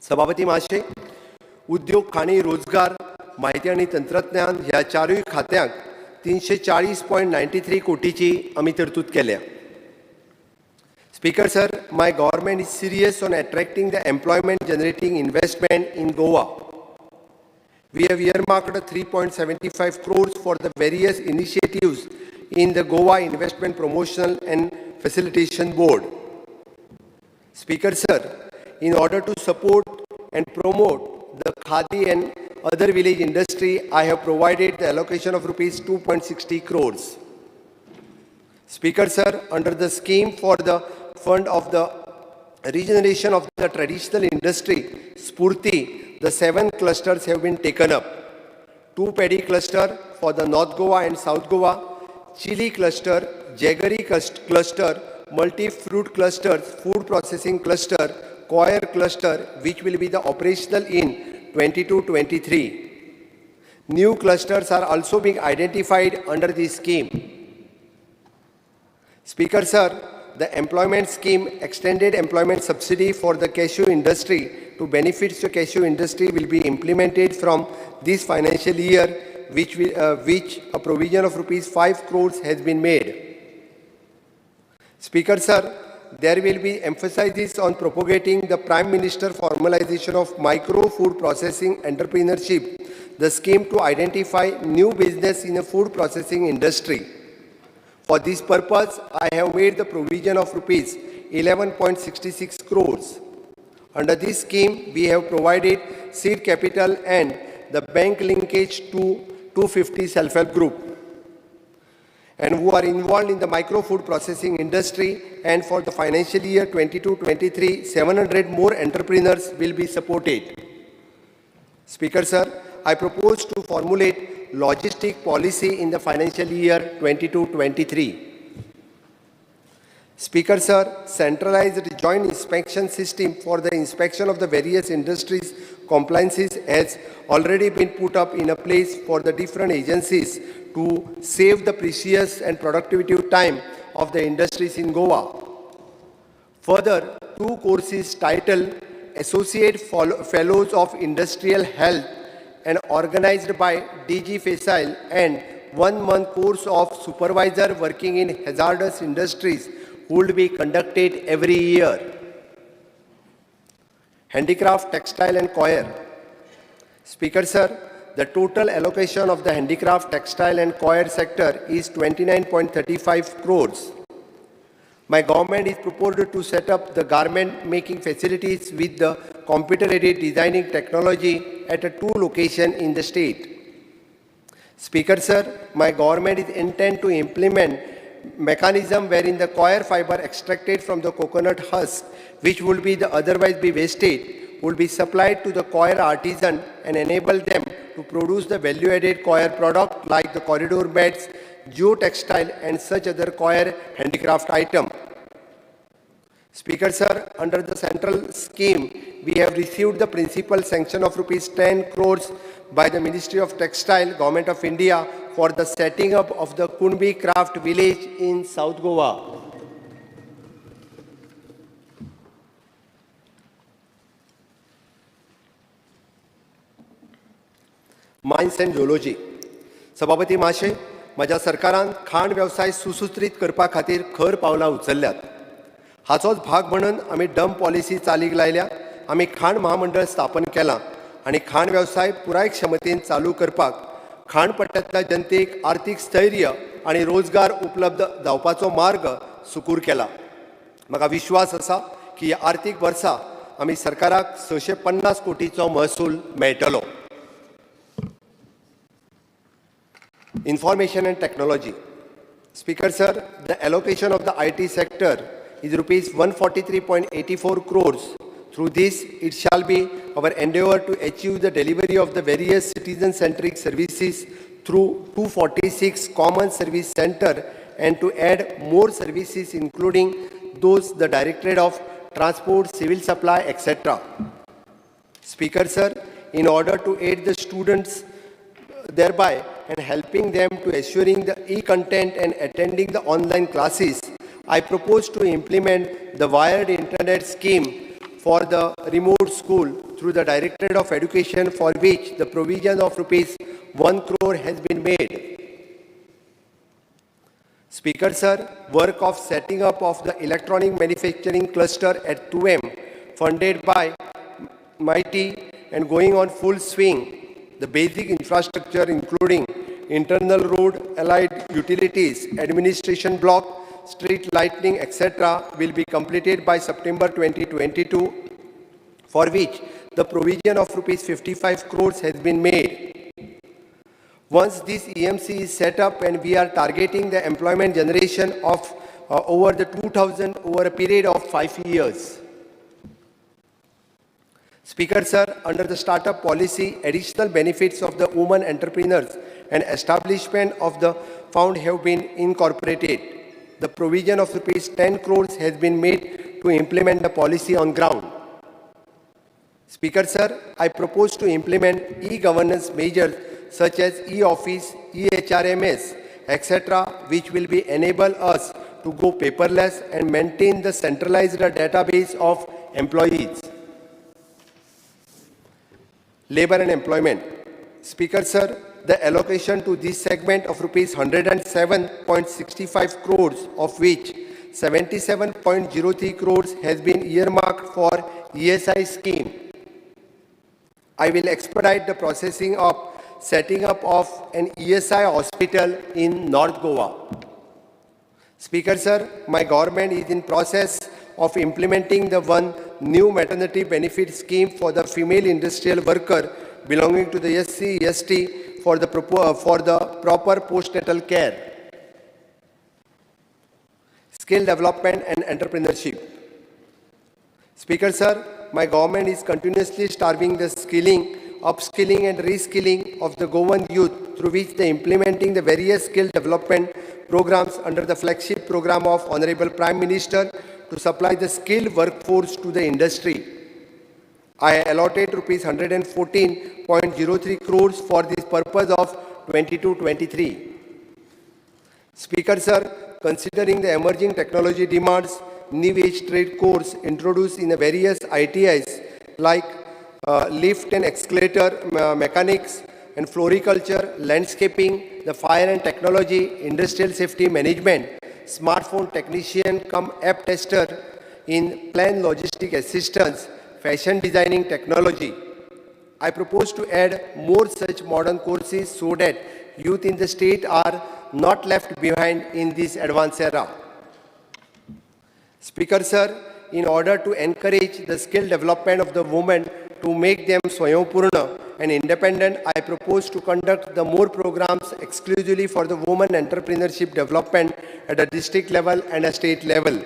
सभापती महाशय, उद्योग, खाणी, रोजगार, माहिती आणि तंत्रज्ञान ह्या चारही खात्यांक 340.93 कोटीची आमी तरतूद केल्या. Speaker Sir, my government is serious on attracting the employment generating investment in Goa. We have earmarked 3.75 crores for the various initiatives in the Goa Investment Promotional and Facilitation Board. Speaker Sir, in order to support and promote the khadi and other village industry, I have provided the allocation of rupees 2.60 crores. Speaker Sir, under the scheme for the fund of the regeneration of the traditional industry, Spurti, the 7 clusters have been taken up. 2 paddy cluster for the North Goa and South Goa, chili cluster, jaggery cluster, multi-fruit clusters, food processing cluster, coir cluster, which will be the operational in 22-23. New clusters are also being identified under this scheme. Speaker Sir, the employment scheme extended employment subsidy for the cashew industry to benefit the cashew industry will be implemented from this financial year, which a provision of rupees 5 crores has been made. Speaker Sir, there will be emphasis on propagating the Prime Minister formalization of micro food processing entrepreneurship, the scheme to identify new business in the food processing industry. For this purpose, I have made the provision of rupees 11.66 crores. Under this scheme, we have provided seed capital and the bank linkage to 250 self-help group and who are involved in the micro food processing industry, and for the financial year 22-23, 700 more entrepreneurs will be supported. Speaker Sir, I propose to formulate logistic policy in the financial year 22-23. Speaker, sir, centralized joint inspection system for the inspection of the various industries compliances has already been put up in a place for the different agencies to save the precious and productivity time of the industries in Goa. Further, 2 courses titled Associate Fellows of Industrial Health and organized by DG Fiscal and 1-month course of Supervisor working in hazardous industries would be conducted every year. Handicraft, textile and coir. Speaker, sir, the total allocation of the handicraft, textile and coir sector is 29.35 crores. My government is proposed to set up the garment making facilities with the computer-aided designing technology at 2 locations in the state. Speaker, sir, my government is intent to implement mechanism wherein the coir fiber extracted from the coconut husk, which would be otherwise be wasted, will be supplied to the coir artisan and enable them to produce the value-added coir product like the corridor beds, geotextile and such other coir handicraft item. Speaker, sir, under the central scheme, we have received the principal sanction of rupees 10 crores by the Ministry of Textile, Government of India for the setting up of the Kunbi Craft Village in South Goa. Mines and Geology. सभापती माशे, माझ्या सरकारान खाण व्यवसाय सुसूत्रीत करपा खातीर खर पावलां उचलल्यात. हाचोच भाग म्हणून आमी डंप पॉलिसी चालीक लायल्या. आमी खाण महामंडळ स्थापन केलां आनी खाण व्यवसाय पुराय क्षमतेन चालू करपाक खाण पट्ट्यांतल्या जनतेक आर्थीक स्थैर्य आनी रोजगार उपलब्ध जावपाचो मार्ग सुकूर केला. म्हाका विश्वास आसा की ह्या आर्थीक वर्सा आमी सरकाराक 650 कोटीचो महसूल मेळटलो. Information and Technology. Speaker, sir, the allocation of the IT sector is rupees 143.84 crores. Through this, it shall be our endeavor to achieve the delivery of the various citizen-centric services through 246 common service center and to add more services including those the Directorate of Transport, Civil Supply, etc. Speaker, sir, in order to aid the students thereby and helping them to assuring the e-content and attending the online classes, I propose to implement the wired internet scheme for the remote school through the Directorate of Education, for which the provision of rupees 1 crore has been made. Speaker, sir, work of setting up of the electronic manufacturing cluster at 2M, funded by MIT and going on full swing. The basic infrastructure including internal road, allied utilities, administration block, street lighting, etc. will be completed by September 2022, for which the provision of rupees 55 crores has been made. Once this EMC is set up and we are targeting the employment generation of over the 2,000 over a period of 5 years. Speaker, sir, under the startup policy, additional benefits of the women entrepreneurs and establishment of the fund have been incorporated. The provision of rupees 10 crores has been made to implement the policy on ground. Speaker, sir, I propose to implement e-governance measures such as e-office, e-HRMS, etc., which will be enable us to go paperless and maintain the centralized database of employees. Labor and Employment. Speaker, sir, the allocation to this segment of rupees 107.65 crores, of which 77.03 crores has been earmarked for ESI scheme. I will expedite the processing of setting up of an ESI hospital in North Goa. Speaker, sir, my government is in process of implementing the one new maternity benefit scheme for the female industrial worker belonging to the SC/ST for the proper postnatal care. Skill development and entrepreneurship. Speaker, sir, my government is continuously starving the skilling upskilling and reskilling of the Goan youth, through which they implementing the various skill development programs under the flagship program of Honorable Prime Minister to supply the skilled workforce to the industry. I allotted rupees 114.03 crores for this purpose of 22-23. Speaker sir, considering the emerging technology demands, new age trade course introduced in the various ITIs like lift and escalator mechanics and floriculture, landscaping, the fire and technology, industrial safety management, smartphone technician cum app tester in plan logistic assistance, fashion designing technology. I propose to add more such modern courses so that youth in the state are not left behind in this advanced era. Speaker sir, in order to encourage the skill development of the women to make them Swayambhurna and independent, I propose to conduct the more programs exclusively for the women entrepreneurship development at a district level and a state level.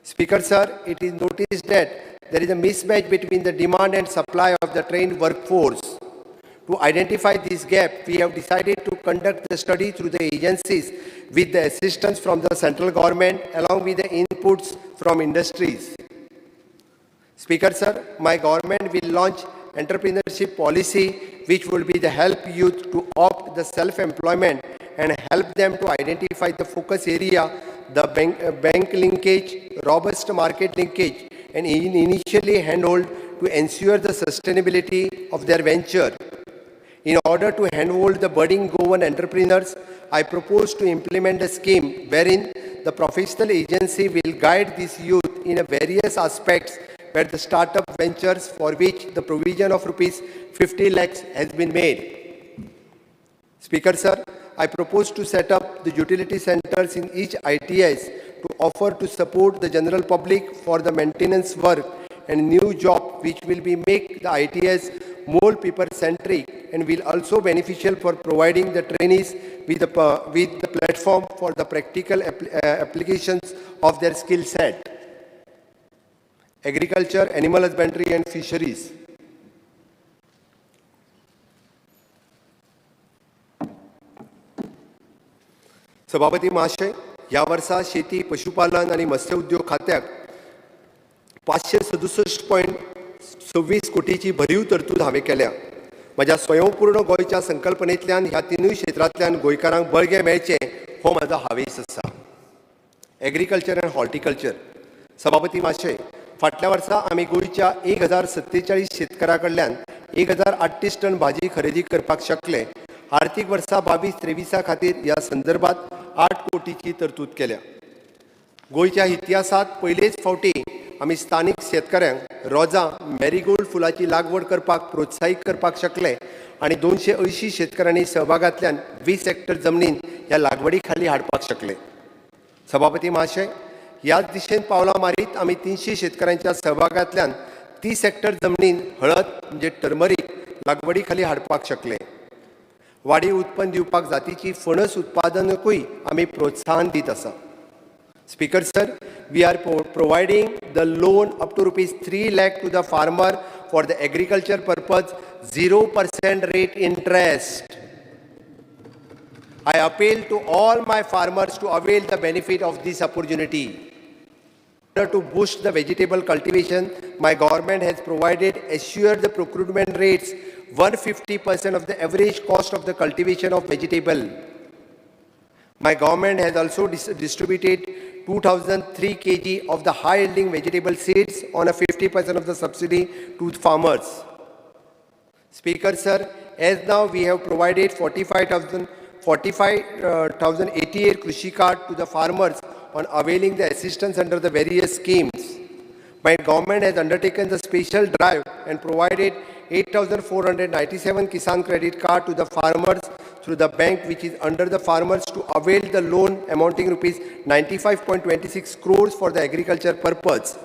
Speaker sir, it is noticed that there is a mismatch between the demand and supply of the trained workforce. To identify this gap, we have decided to conduct the study through the agencies with the assistance from the central government along with the inputs from industries. Speaker sir, my government will launch Entrepreneurship Policy, which will be the help youth to opt the self-employment and help them to identify the focus area, the bank linkage, robust market linkage, and initially handhold to ensure the sustainability of their venture. In order to handhold the budding Goan entrepreneurs, I propose to implement a scheme wherein the professional agency will guide this youth in various aspects where the startup ventures for which the provision of rupees 50 lakhs has been made. Speaker sir, I propose to set up the utility centers in each ITIs to offer to support the general public for the maintenance work and new job which will be make the ITIs more people-centric and will also beneficial for providing the trainees with the platform for the practical applications of their skill set. Agriculture, animal husbandry and fisheries. सभापती महाशय, या वर्षा शेती, पशुपालन आणि मत्स्य उद्योग खात्याक 567.26 कोटीची भरीव तरतूद हांवें केल्या. म्हज्या स्वयंपूर्ण गोंयच्या संकल्पनेंतल्यान ह्या तिनूय क्षेत्रांतल्यान गोंयकारांक बळगें मेळचें हो म्हजो हावेस आसा. Agriculture and horticulture. सभापती महाशय, फाटल्या वर्सा आमी गोंयच्या 1047 शेतकारां कडल्यान 1038 टन भाजी खरेदी करपाक शकले. आर्थीक वर्सा 22-23 खातीर ह्या संदर्भात 8 कोटीची तरतूद केल्या. गोंयच्या इतिहासात पयलेच फावटी आमी स्थानीक शेतकऱ्यांक रोजां मॅरीगोल्ड फुलाची लागवड करपाक प्रोत्साहीत करपाक शकले आणि 280 शेतकऱ्यांनी सहभागांतल्यान 20 हेक्टर जमनीन ह्या लागवडी खाली हाडपाक शकले. सभापती महाशय, ह्याच दिशेन पावलां मारीत आमी 300 शेतकऱ्यांच्या सहभागांतल्यान 30 हेक्टर जमनीन हळद म्हणजे टर्मरीक लागवडी खाली हाडपाक शकले. वाडीव उत्पन्न दिवपाक जातीची फणस उत्पादनकूय आमी प्रोत्साहन दीत आसा. Speaker sir, we are providing the loan up to rupees 3 lakh to the farmer for the agriculture purpose, 0% rate interest. I appeal to all my farmers to avail the benefit of this opportunity. In order to boost the vegetable cultivation, my government has provided assured the procurement rates 150% of the average cost of the cultivation of vegetable. My government has also distributed 2003 kg of the high-yielding vegetable seeds on a 50% of the subsidy to farmers. Speaker sir, as now we have provided 45,088 Krishi card to the farmers on availing the assistance under the various schemes. My government has undertaken the special drive and provided 8,497 Kisan credit card to the farmers through the bank which is under the farmers to avail the loan amounting rupees 95.26 crores for the agriculture purpose.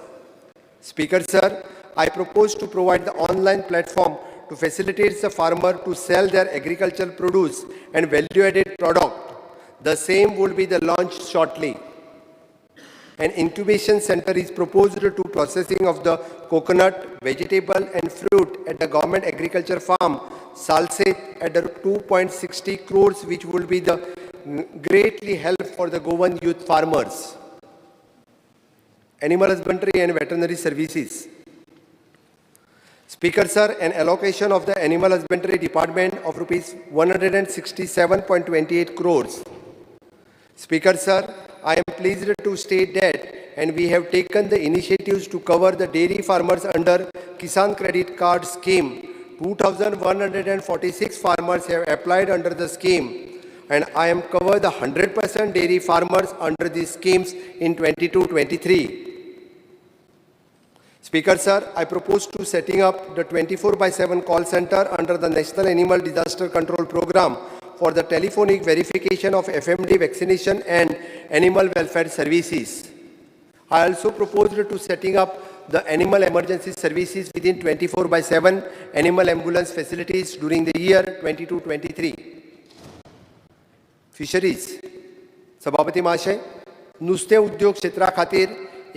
Speaker sir, I propose to provide the online platform to facilitate the farmer to sell their agricultural produce and value-added product. The same will be the launched shortly. An incubation center is proposed to processing of the coconut, vegetable and fruit at the government agriculture farm, Salset, at the 2.60 crores, which will be the greatly help for the Goan youth farmers. Animal husbandry and veterinary services. Speaker sir, an allocation of the animal husbandry department of rupees 167.28 crores. Speaker sir, I am pleased to state that and we have taken the initiatives to cover the dairy farmers under Kisan Credit Card Scheme. 2,146 farmers have applied under the scheme and I am covered the 100% dairy farmers under these schemes in 22-23. Speaker sir, I propose to setting up the 24/7 call center under the National Animal Disaster Control Program for the telephonic verification of FMD vaccination and animal welfare services. I also proposed to setting up the animal emergency services within 24/7 animal ambulance facilities during the year 22-23. Fisheries. सभापती महाशय, नुस्तें उद्योग क्षेत्रा खातीर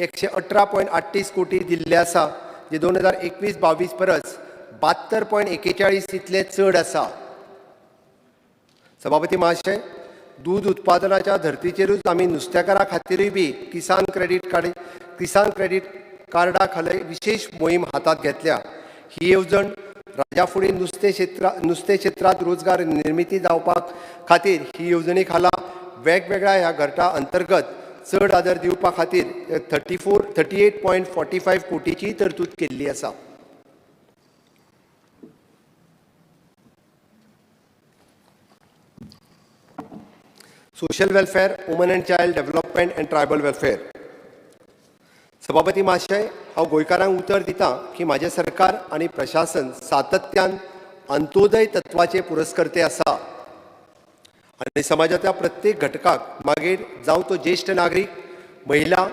118.38 कोटी दिल्ले आसा, जे 2021-22 परस 72.41 इतले चड आसा. सभापती महाशय, दूध उत्पादनाच्या धर्तीचेरूच आमी नुस्तेकारां खातीरूय बी किसान क्रेडिट कार्डा खाला विशेष मोहीम हातात घेतल्या. ही येवजण राज्या फुडें नुस्तें क्षेत्रांत रोजगार निर्मिती जावपाक खातीर ही येवजणे खाला वेगवेगळ्या ह्या गटा अंतर्गत चड आदर दिवपा खातीर 38.45 कोटीची तरतूद केल्ली आसा. Social welfare, woman and child development and tribal welfare. सभापती महाशय, हांव गोंयकारांक उतर दितां की म्हाजें सरकार आनी प्रशासन सातत्यान अंत्योदय तत्वाचे पुरस्कर्ते आसा आनी समाजाच्या प्रत्येक घटकाक मागीर जावं तो ज्येष्ठ नागरीक, महिला,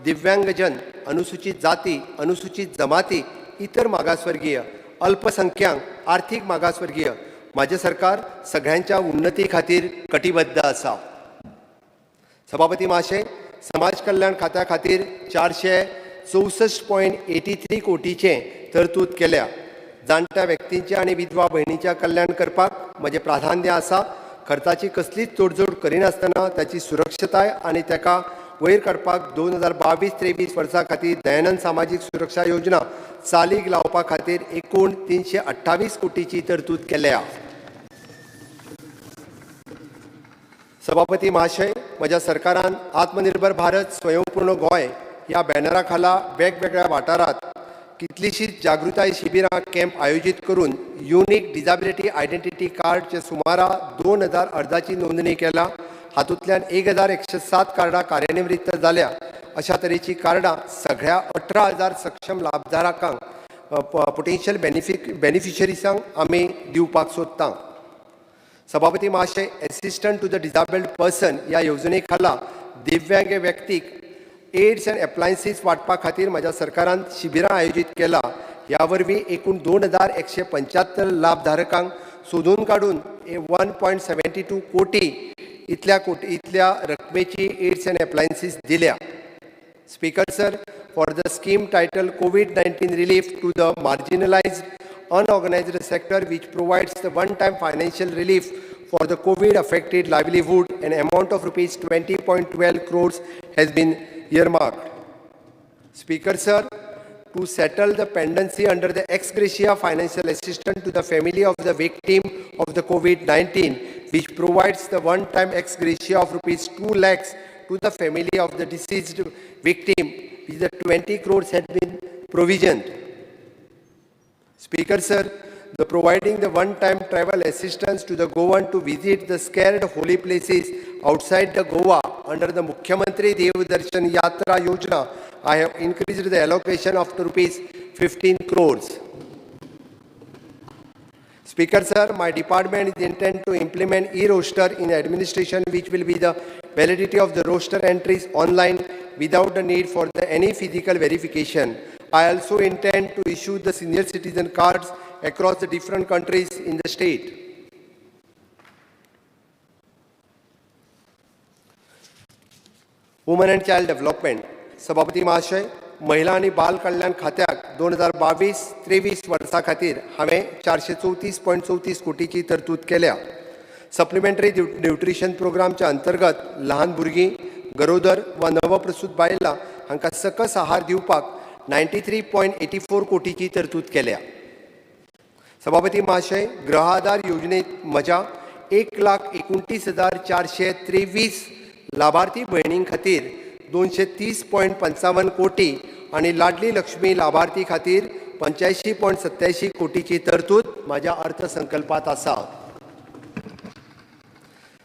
दिव्यांगजन, अनुसूचित जाती, अनुसूचित जमाती, इतर मागासवर्गीय, अल्पसंख्यांक, आर्थीक मागासवर्गीय, माझे सरकार सगळ्यांच्या उन्नती खातीर कटिबद्ध आसा. सभापती महाशय, समाज कल्याण खात्या खातीर 464.83 कोटीचे तरतूद केल्या. जाणट्या व्यक्तींचे आणि विधवा भयणीच्या कल्याण करपाक म्हजें प्राधान्य आसा. खर्चाची कसलीच तोडजोड करिनासतना त्याची सुरक्षताय आणि ताका वयर काडपाक 2022-23 वर्सा खातीर दयानंद सामाजीक सुरक्षा योजना चालीक लावपा खातीर एकूण 328 कोटीची तरतूद केल्या. सभापती महाशय, म्हज्या सरकारान आत्मनिर्भर भारत स्वयंपूर्ण गोंय ह्या बॅनरा खाला वेगवेगळ्या वाठारांत कितलीशीच जागृताय शिबिरां कॅम्प आयोजित करून युनिक डिझॅबिलिटी आयडेंटिटी कार्डचे सुमारा 2000 अर्जाची नोंदणी केला. हातूंतल्यान 1107 कार्डां कार्यान्वित जाल्या. अशा तरेची कार्डां सगळ्या 18,000 सक्षम लाभधारकांक पोटेन्शियल बेनिफिशरीजांक आमी दिवपाक सोदता. सभापती महाशय, assistant to the disabled person ह्या येवजणे खाला दिव्यांग व्यक्तीक एड्स अँड एप्लायन्सीस वाटपा खातीर म्हज्या सरकारान शिबिरां आयोजीत केला. ह्या वरवीं एकूण 2175 लाभधारकांक सोदून काडून 1.72 कोटी इतल्या रकमेची एड्स अँड एप्लायन्सीस दिल्या. Speaker sir, for the scheme title COVID-19 relief to the marginalized unorganized sector, which provides the one-time financial relief for the COVID-affected livelihood, an amount of rupees 20.12 crores has been earmarked. Speaker sir, to settle the pendency under the ex gratia financial assistance to the family of the victim of the COVID-19, which provides the one-time ex gratia of rupees 2 lakhs to the family of the deceased victim, which the 20 crores had been provisioned. Speaker sir, the providing the one-time travel assistance to the Goan to visit the scared holy places outside the Goa under the Mukhyamantri Dev Darshan Yatra Yojana, I have increased the allocation of rupees 15 crores. Speaker sir, my department is intent to implement e-roster in administration, which will be the validity of the roster entries online without the need for any physical verification. I also intend to issue the senior citizen cards across the different countries in the state. Women and child development. सभापती महाशय, महिला आणि बाल कल्याण खात्याक 2022-23 वर्सा खातीर हांवें 434.34 कोटीची तरतूद केल्या. सप्लिमेंटरी न्यूट्रिशन प्रोग्रामच्या अंतर्गत ल्हान भुरगीं, गरोदर वा नवप्रसूत बायलां हांकां सकस आहार दिवपाक 93.84 कोटीची तरतूद केल्या. सभापती महाशय, गृह आधार योजनेत म्हज्या 1,29,423 लाभार्थी भयणीं खातीर 230.55 कोटी आणि लाडली लक्ष्मी लाभार्थी खातीर 85.87 कोटीची तरतूद म्हाज्या अर्थसंकल्पात आसा.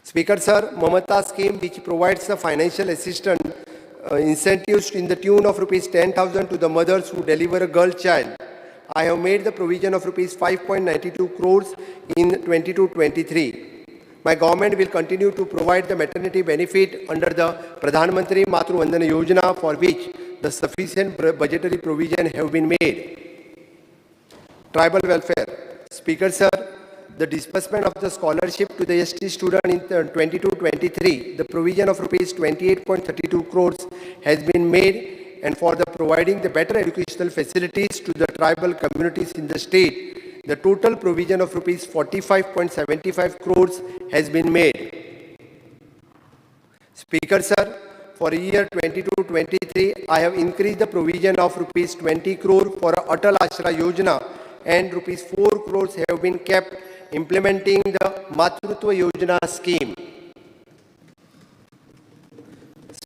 Speaker sir, Mamata scheme which provides the financial assistance incentives in the tune of rupees 10,000 to the mothers who deliver a girl child. I have made the provision of rupees 5.92 crores in 22-23. My government will continue to provide the maternity benefit under the Pradhan Mantri Matru Vandana Yojana, for which the sufficient budgetary provision have been made. Tribal welfare. Speaker sir, the disbursement of the scholarship to the ST student in 22-23, the provision of rupees 28.32 crores has been made, and for the providing the better educational facilities to the tribal communities in the state, the total provision of rupees 45.75 crores has been made. Speaker sir, for year 22-23, I have increased the provision of rupees 20 crore for Atal Ashra Yojana, and rupees 4 crores have been kept implementing the Matrutva Yojana scheme.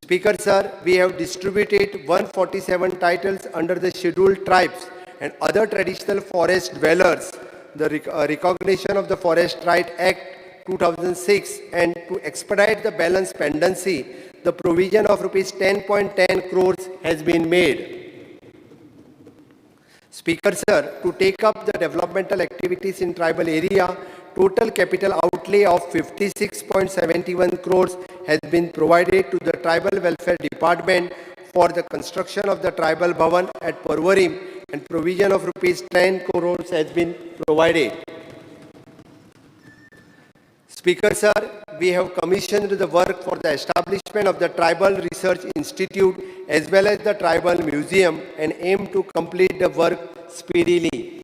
Speaker sir, we have distributed 147 titles under the scheduled tribes and other traditional forest dwellers, the recognition of the Forest Right Act 2006, and to expedite the balance pendency, the provision of rupees 10.10 crores has been made. Speaker sir, to take up the developmental activities in tribal area, total capital outlay of 56.71 crores has been provided to the Tribal Welfare Department for the construction of the Tribal Bhavan at Parvarim, and provision of rupees 10 crores has been provided. Speaker sir, we have commissioned the work for the establishment of the Tribal Research Institute as well as the Tribal Museum, and aim to complete the work speedily.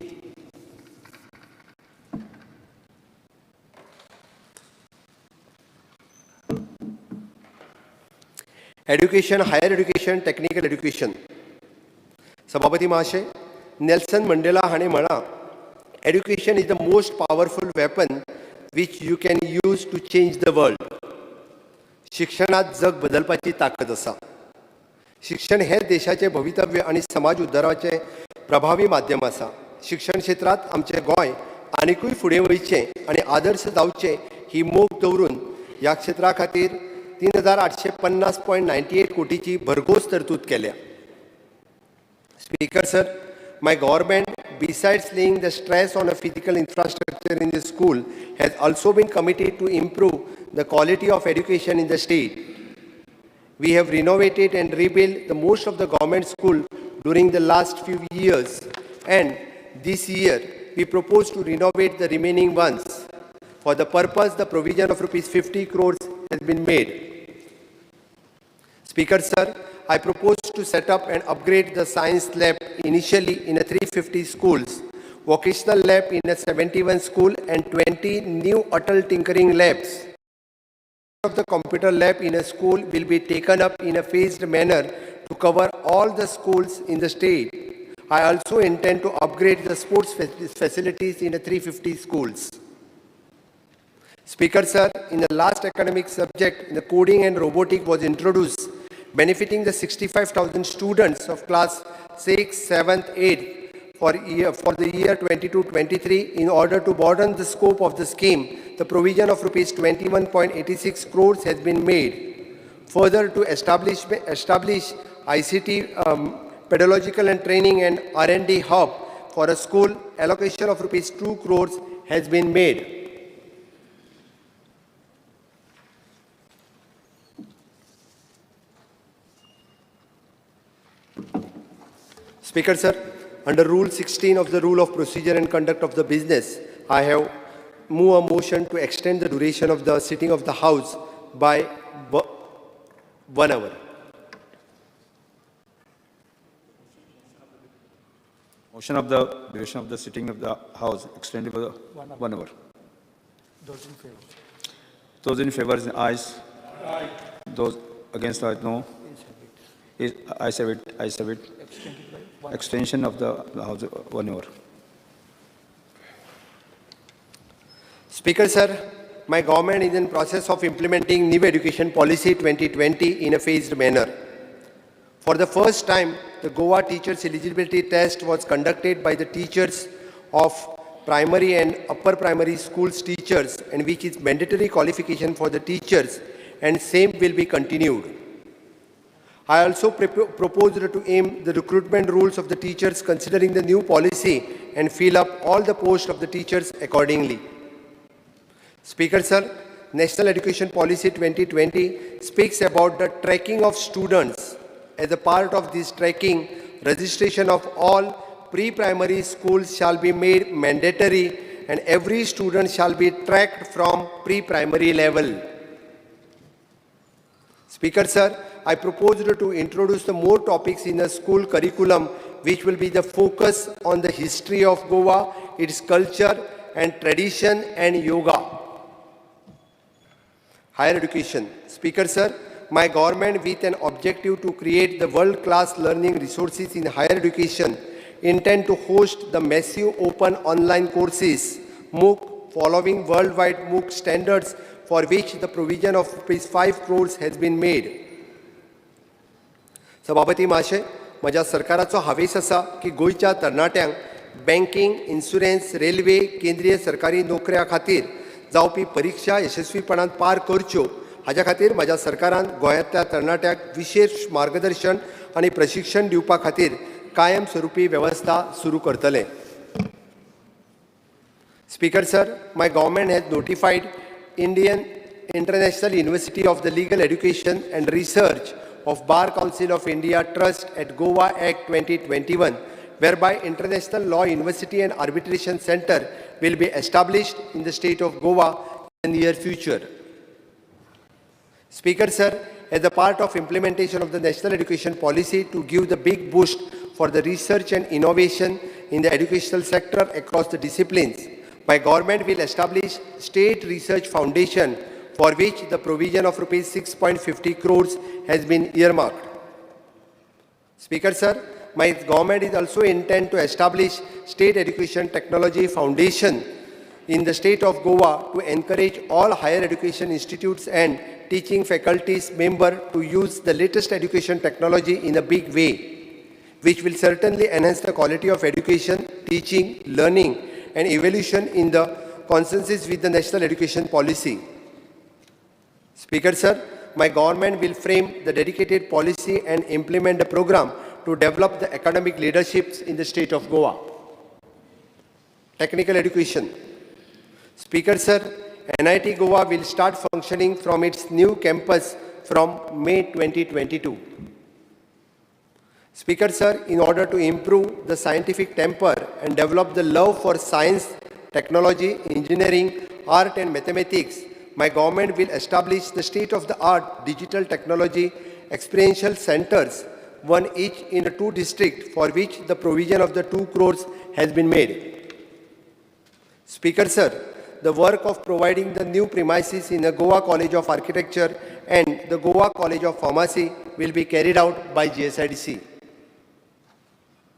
Education, higher education, technical education. Sabhapati Mahashay, Nelson Mandela हाणे म्हणा, education is the most powerful weapon which you can use to change the world. शिक्षणात जग बदलपाची ताकद असा. शिक्षण हे देशाचे भवितव्य आणि समाज उद्धाराचे प्रभावी माध्यम असा. शिक्षण क्षेत्रात आमचे गोंय आनीकूय फुडें वयचे आणि आदर्श जावचे ही मोख दवरून ह्या क्षेत्रा खातीर 3,850.98 कोटीची भरघोस तरतूद केल्या. Speaker sir, my government, besides laying the stress on a physical infrastructure in the school, has also been committed to improve the quality of education in the state. We have renovated and rebuilt the most of the government schools during the last few years, and this year we propose to renovate the remaining ones. For the purpose, the provision of rupees 50 crores has been made. Speaker sir, I propose to set up and upgrade the science lab initially in a 350 schools, vocational lab in a 71 school, and 20 new Atal tinkering labs. Of the computer lab in a school will be taken up in a phased manner to cover all the schools in the state. I also intend to upgrade the sports facilities in a 350 schools. Speaker sir, in the last academic subject, the coding and robotics was introduced, benefiting the 65,000 students of class 6, 7th, 8th for the year 22-23. In order to broaden the scope of the scheme, the provision of rupees 21.86 crores has been made. Further, to establish ICT pedagogical and training and R&D hub for a school, allocation of rupees 2 crores has been made. Speaker sir, under Rule 16 of the Rule of Procedure and Conduct of the Business, I have moved a motion to extend the duration of the sitting of the House by 1 hour. Motion of the duration of the sitting of the House extended for 1 hour. Those in favor? Those in favor, ayes. Aye. Those against, no. Ayes have it. Ayes have it. Extended by 1 hour. Extension of the House 1 hour. Speaker, sir, my government is in process of implementing new education policy 2020 in a phased manner. For the first time, the Goa teachers eligibility test was conducted by the teachers of primary and upper primary schools teachers, and which is mandatory qualification for the teachers, and same will be continued. I also proposed to aim the recruitment rules of the teachers considering the new policy and fill up all the posts of the teachers accordingly. Speaker, sir, National Education Policy 2020 speaks about the tracking of students. As a part of this tracking, registration of all pre-primary schools shall be made mandatory, and every student shall be tracked from pre-primary level. Speaker, sir, I proposed to introduce the more topics in the school curriculum, which will be the focus on the history of Goa, its culture and tradition, and yoga. Higher education. Speaker, sir, my government, with an objective to create the world-class learning resources in higher education, intend to host the massive open online courses, MOOC, following worldwide MOOC standards, for which the provision of ₹5 crores has been made. सभापती महाशय, माझ्या सरकाराचो हावेस आसा की गोयच्या तरणाट्यांक banking, insurance, railway, केंद्रीय सरकारी नोकऱ्या खातीर जावपी परीक्षा यशस्वीपणान पार करच्यो, हाच्या खातीर माझ्या सरकारान गोंयांतल्या तरणाट्यांक विशेष मार्गदर्शन आनी प्रशिक्षण दिवपा खातीर कायमस्वरुपी व्यवस्था सुरू करतले. Speaker, sir, my government has notified Indian International University of the Legal Education and Research of Bar Council of India Trust at Goa Act 2021, whereby International Law University and Arbitration Center will be established in the state of Goa in the near future. Speaker, sir, as a part of implementation of the National Education Policy to give the big boost for the research and innovation in the educational sector across the disciplines, my government will establish State Research Foundation, for which the provision of rupees 6.50 crores has been earmarked. Speaker, sir, my government is also intent to establish State Education Technology Foundation in the state of Goa to encourage all higher education institutes and teaching faculties member to use the latest education technology in a big way, which will certainly enhance the quality of education, teaching, learning, and evolution in the consensus with the National Education Policy. Speaker, sir, my government will frame the dedicated policy and implement the program to develop the academic leaderships in the state of Goa. Technical education. Speaker, sir, NIT Goa will start functioning from its new campus from May 2022. Speaker, sir, in order to improve the scientific temper and develop the love for science, technology, engineering, art and mathematics, my government will establish the state-of-the-art digital technology experiential centers, one each in 2 districts, for which the provision of the 2 crores has been made. Speaker, sir, the work of providing the new premises in the Goa College of Architecture and the Goa College of Pharmacy will be carried out by GSIDC.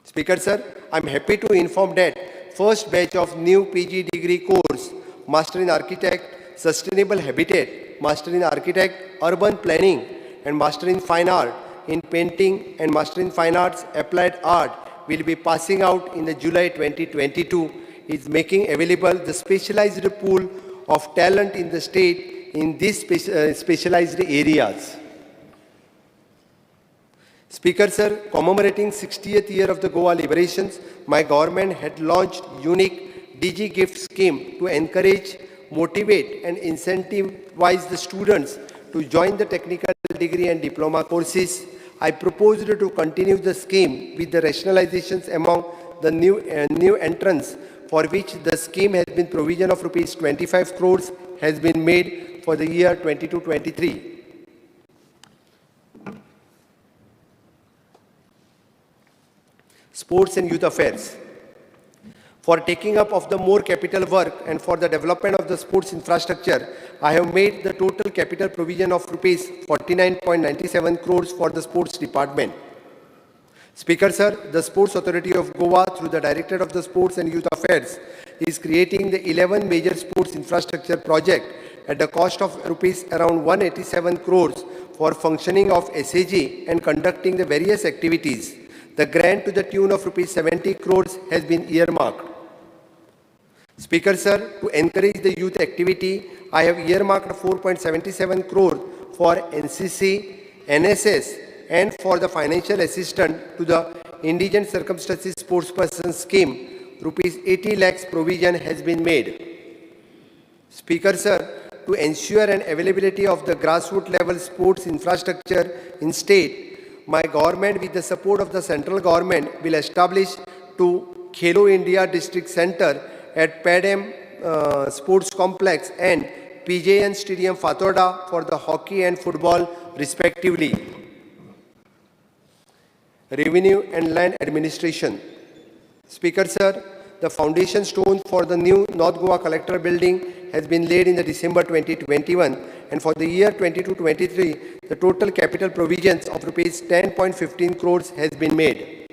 Speaker, sir, I am happy to inform that first batch of new PG degree course, Master in Architect, Sustainable Habitat, Master in Architect, Urban Planning, and Master in Fine Art in Painting and Master in Fine Arts Applied Art will be passing out in the July 2022, is making available the specialized pool of talent in the state in these specialized areas. Speaker, sir, commemorating 60th year of the Goa liberations, my government had launched unique DG gift scheme to encourage, motivate and incentivize the students to join the technical degree and diploma courses. I proposed to continue the scheme with the rationalizations among the new entrants, for which the scheme has been provision of rupees 25 crores has been made for the year 22-23. Sports and Youth Affairs. For taking up of the more capital work and for the development of the sports infrastructure, I have made the total capital provision of rupees 49.97 crores for the sports department. Speaker Sir, the Sports Authority of Goa through the Directorate of the Sports and Youth Affairs is creating the 11 major sports infrastructure project at the cost of rupees around 187 crores for functioning of SAG and conducting the various activities. The grant to the tune of rupees 70 crores has been earmarked. Speaker Sir, to encourage the youth activity, I have earmarked 4.77 crore for NCC, NSS and for the financial assistance to the Indigent Circumstances Sportsperson Scheme, rupees 80 lakhs provision has been made. Speaker Sir, to ensure an availability of the grassroots level sports infrastructure in state, my government with the support of the central government will establish to Khelo India District Center at Padam Sports Complex and PJN Stadium Fatorda for the hockey and football respectively. Revenue and Land Administration. Speaker Sir, the foundation stone for the new North Goa Collector Building has been laid in the December 2021 and for the year 22-23, the total capital provisions of rupees 10.15 crores has been made.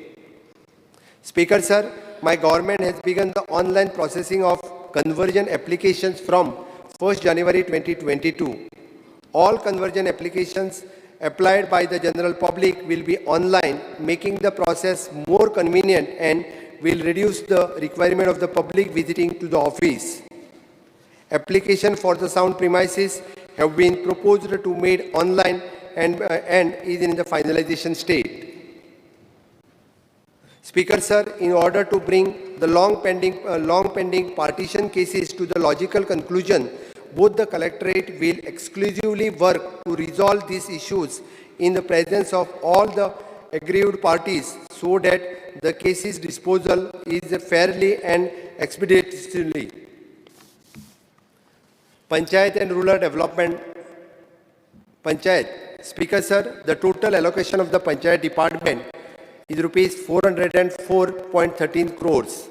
Speaker Sir, my government has begun the online processing of conversion applications from 1st January 2022. All conversion applications applied by the general public will be online, making the process more convenient and will reduce the requirement of the public visiting to the office. Application for the sound premises have been proposed to made online and is in the finalization state. Speaker Sir, in order to bring the long pending partition cases to the logical conclusion, both the collectorate will exclusively work to resolve these issues in the presence of all the aggrieved parties so that the case's disposal is fairly and expeditiously. Panchayat and Rural Development. Panchayat. Speaker Sir, the total allocation of the Panchayat Department is rupees 404.13 crores.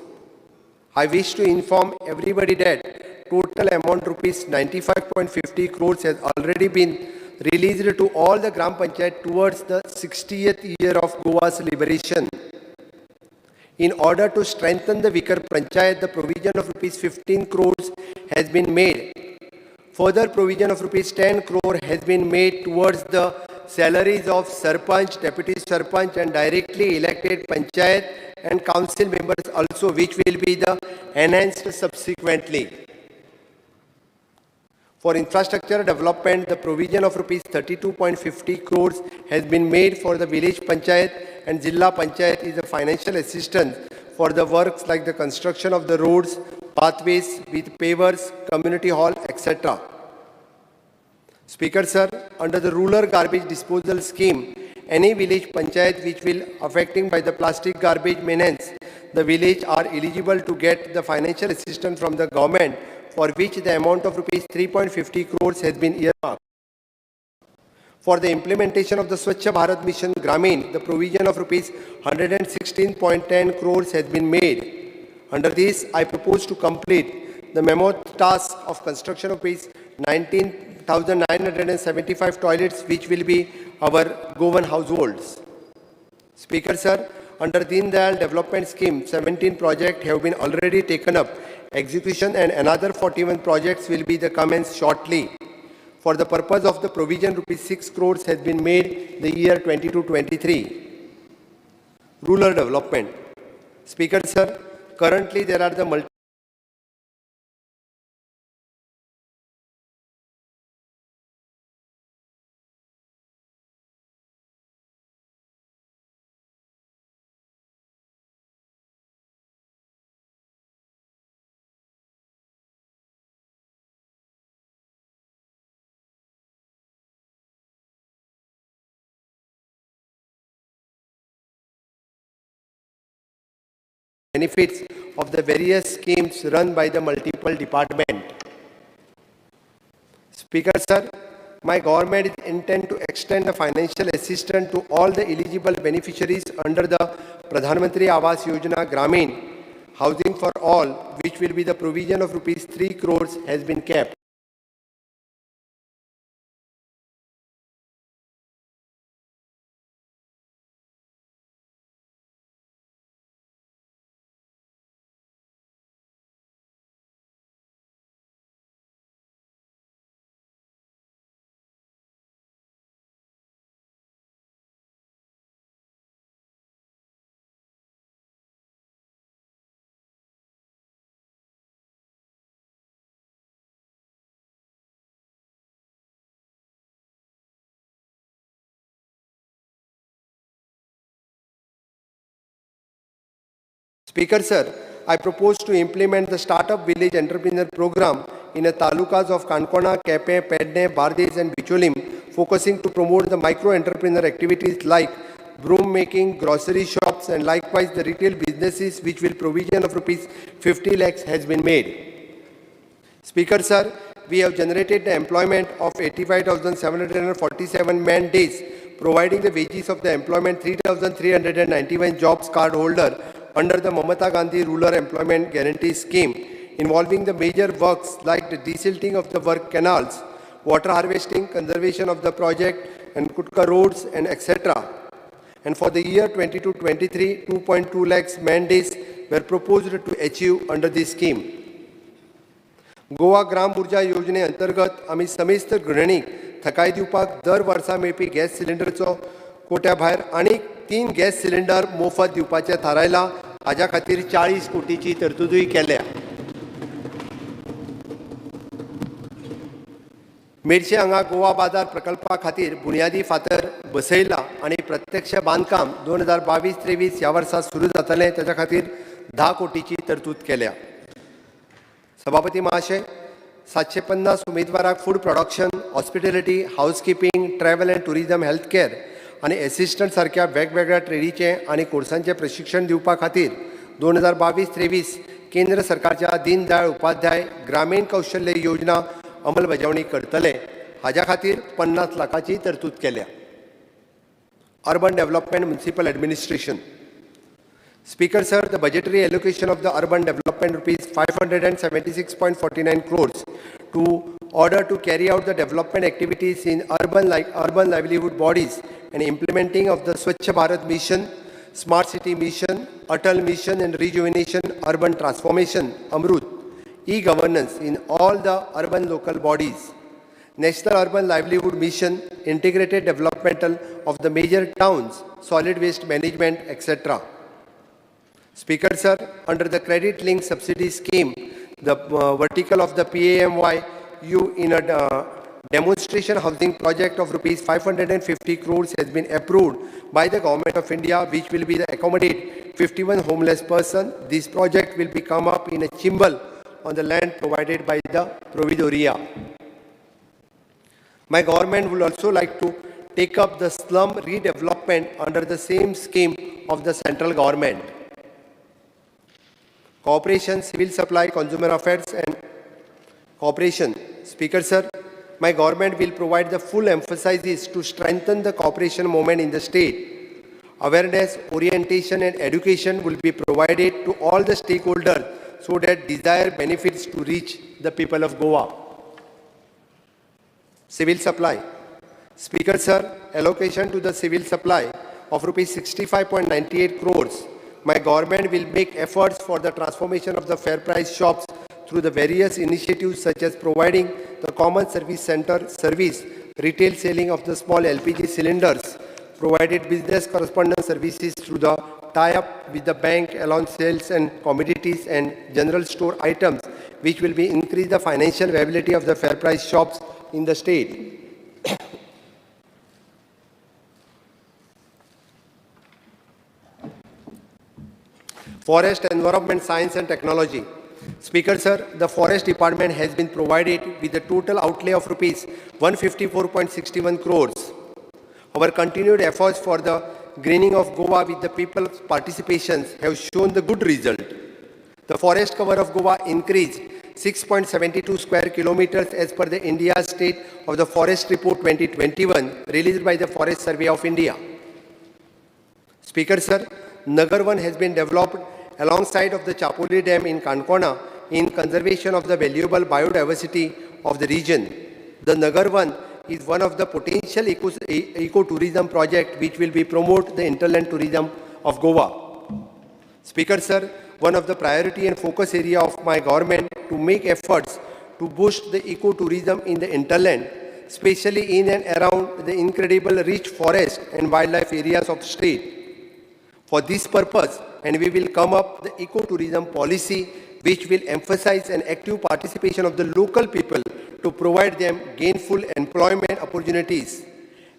I wish to inform everybody that total amount rupees 95.50 crores has already been released to all the Gram Panchayat towards the 60th year of Goa's liberation. In order to strengthen the weaker Panchayat, the provision of rupees 15 crores has been made. Further provision of rupees 10 crore has been made towards the salaries of Sarpanch, Deputy Sarpanch and directly elected Panchayat and Council members also, which will be the enhanced subsequently. For infrastructure development, the provision of rupees 32.50 crores has been made for the village Panchayat and Jilla Panchayat is a financial assistance for the works like the construction of the roads, pathways with pavers, community hall, etc. Speaker Sir, under the rural garbage disposal scheme, any village panchayat which will affecting by the plastic garbage maintenance, the village are eligible to get the financial assistance from the government, for which the amount of rupees 3.50 crores has been earmarked. For the implementation of the Swachh Bharat Mission Gramin, the provision of rupees 116.10 crores has been made. Under this, I propose to complete the mammoth task of construction of rupees 19,975 toilets, which will be our Goan households. Speaker Sir, under Deen Dayal Development Scheme, 17 projects have been already taken up. Execution and another 41 projects will be the commenced shortly. For the purpose of the provision, rupees 6 crores has been made the year 22-23. Rural development. Speaker Sir, currently there are the benefits of the various schemes run by the multiple departments. Speaker Sir, my government is intent to extend the financial assistance to all the eligible beneficiaries under the Pradhan Mantri Awas Yojana Gramin Housing for All, which will be the provision of rupees 3 crores has been kept. Speaker, sir, I propose to implement the Startup Village Entrepreneur Program in the talukas of Kankona, Kepe, Pedne, Bardes and Bicholim, focusing to promote the micro-entrepreneur activities like broom making, grocery shops and likewise the retail businesses which will provision of rupees 50 lakhs has been made. Speaker, sir, we have generated the employment of 85,747 man days, providing the wages of the employment 3,391 jobs card holder under the Mamata Gandhi Rural Employment Guarantee Scheme, involving the major works like the desilting of the work canals, water harvesting, conservation of the project, and Kutka roads, and etc. And for the year 22-23, 2.2 lakhs man days were proposed to achieve under this scheme. Goa ग्राम ऊर्जा योजने अंतर्गत आम्ही समेस्त गृहिणीक थकाय दिवपाक दर वर्सा मेळपी gas सिलिंडरचो कोट्या भायर आनीक 3 gas cylinder मोफत दिवपाचें थारायलां. हाज्या खातीर 40 कोटीची तरतूदय केल्या. मेडशे हांगा गोवा बाजार प्रकल्पा खातीर बुनयादी फातर बसयला आनी प्रत्यक्ष बांदकाम 2022-23 ह्या वर्सा सुरू जातलें. ताच्या खातीर 10 कोटीची तरतूद केल्या. सभापती महाशय, 750 उमेदवारांक food production, hospitality, housekeeping, travel and tourism, health care आनी एसिस्टंट सारख्या वेगवेगळ्या ट्रेडीचे आनी कोर्सांचे प्रशिक्षण दिवपा खातीर 2022-23 केंद्र सरकारच्या दीनदयाळ उपाध्याय ग्रामीण कौशल्य योजना अंमलबजावणी करतले. हाज्या खातीर 50 लाखाची तरतूद केल्या. Urban development municipal administration. Speaker, sir, the budgetary allocation of the urban development rupees 576.49 crores to order to carry out the development activities in urban livelihood bodies and implementing of the Swachh Bharat Mission, Smart City Mission, Atal Mission and Rejuvenation Urban Transformation, Amrut, e-governance in all the urban local bodies, National Urban Livelihood Mission, integrated developmental of the major towns, solid waste management, etc. Speaker, sir, under the credit link subsidy scheme, the vertical of the PAMYU in a demonstration housing project of rupees 550 crores has been approved by the Government of India, which will be the accommodate 51 homeless person. This project will be come up in a chimbal on the land provided by the Providoria. My government would also like to take up the slum redevelopment under the same scheme of the central government. Cooperation, Civil Supply, Consumer Affairs and Cooperation. Speaker, sir, my government will provide the full emphasis to strengthen the cooperation movement in the state. Awareness, orientation and education will be provided to all the stakeholders so that desired benefits to reach the people of Goa. Civil Supply. Speaker, sir, allocation to the civil supply of rupees 65.98 crores. My government will make efforts for the transformation of the fair price shops through the various initiatives such as providing the common service center service, retail selling of the small LPG cylinders, provided business correspondence services through the tie-up with the bank along sales and commodities and general store items, which will be increase the financial viability of the fair price shops in the state. Forest, Environment, Science and Technology. Speaker, sir, the Forest Department has been provided with a total outlay of rupees 154.61 crores. Our continued efforts for the greening of Goa with the people's participations have shown the good result. The forest cover of Goa increased 6.72 square kilometers as per the India State of the Forest Report 2021 released by the Forest Survey of India. Speaker sir, Nagar 1 has been developed alongside of the Chapoli Dam in Kankona in conservation of the valuable biodiversity of the region. The Nagar 1 is one of the potential eco-tourism project which will be promote the interland tourism of Goa. Speaker sir, one of the priority and focus area of my government to make efforts to boost the eco-tourism in the hinterland, especially in and around the incredible rich forest and wildlife areas of the state. For this purpose, and we will come up the eco-tourism policy which will emphasize an active participation of the local people to provide them gainful employment opportunities.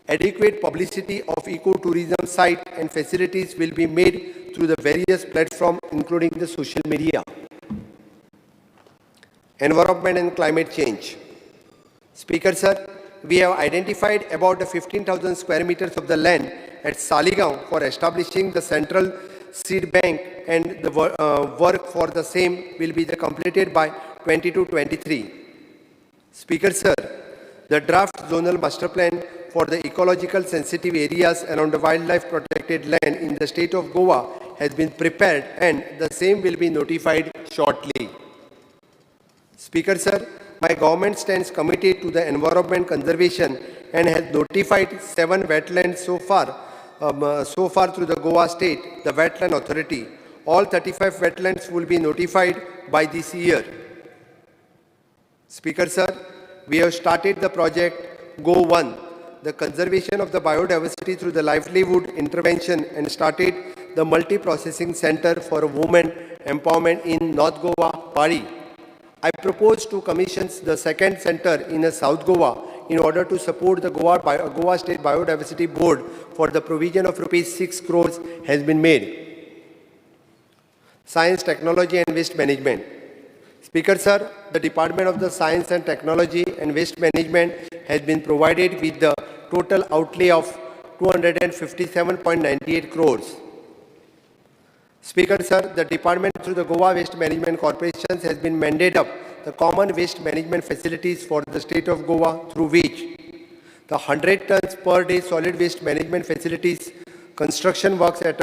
Adequate publicity of eco-tourism site and facilities will be made through the various platforms including the social media. Environment and climate change. Speaker sir, we have identified about 15,000 square meters of the land at Saligaon for establishing the central seed bank, and the work for the same will be completed by 22-23. Speaker sir, the draft zonal master plan for the ecological sensitive areas around the wildlife protected land in the state of Goa has been prepared and the same will be notified shortly. Speaker sir, my government stands committed to the environment conservation and has notified 7 wetlands so far through the Goa State, the Wetland Authority. All 35 wetlands will be notified by this year. Speaker sir, we have started the project Go1, the conservation of the biodiversity through the livelihood intervention, and started the multi-processing center for women empowerment in North Goa, Pari. I propose to commission the second center in South Goa in order to support the Goa State Biodiversity Board for the provision of ₹6 crores has been made. Science, Technology and Waste Management. Speaker sir, the Department of the Science and Technology and Waste Management has been provided with the total outlay of 257.98 crores. Speaker sir, the department through the Goa Waste Management Corporations has been mandated up the common waste management facilities for the state of Goa, through which the 100 tons per day solid waste management facilities construction works at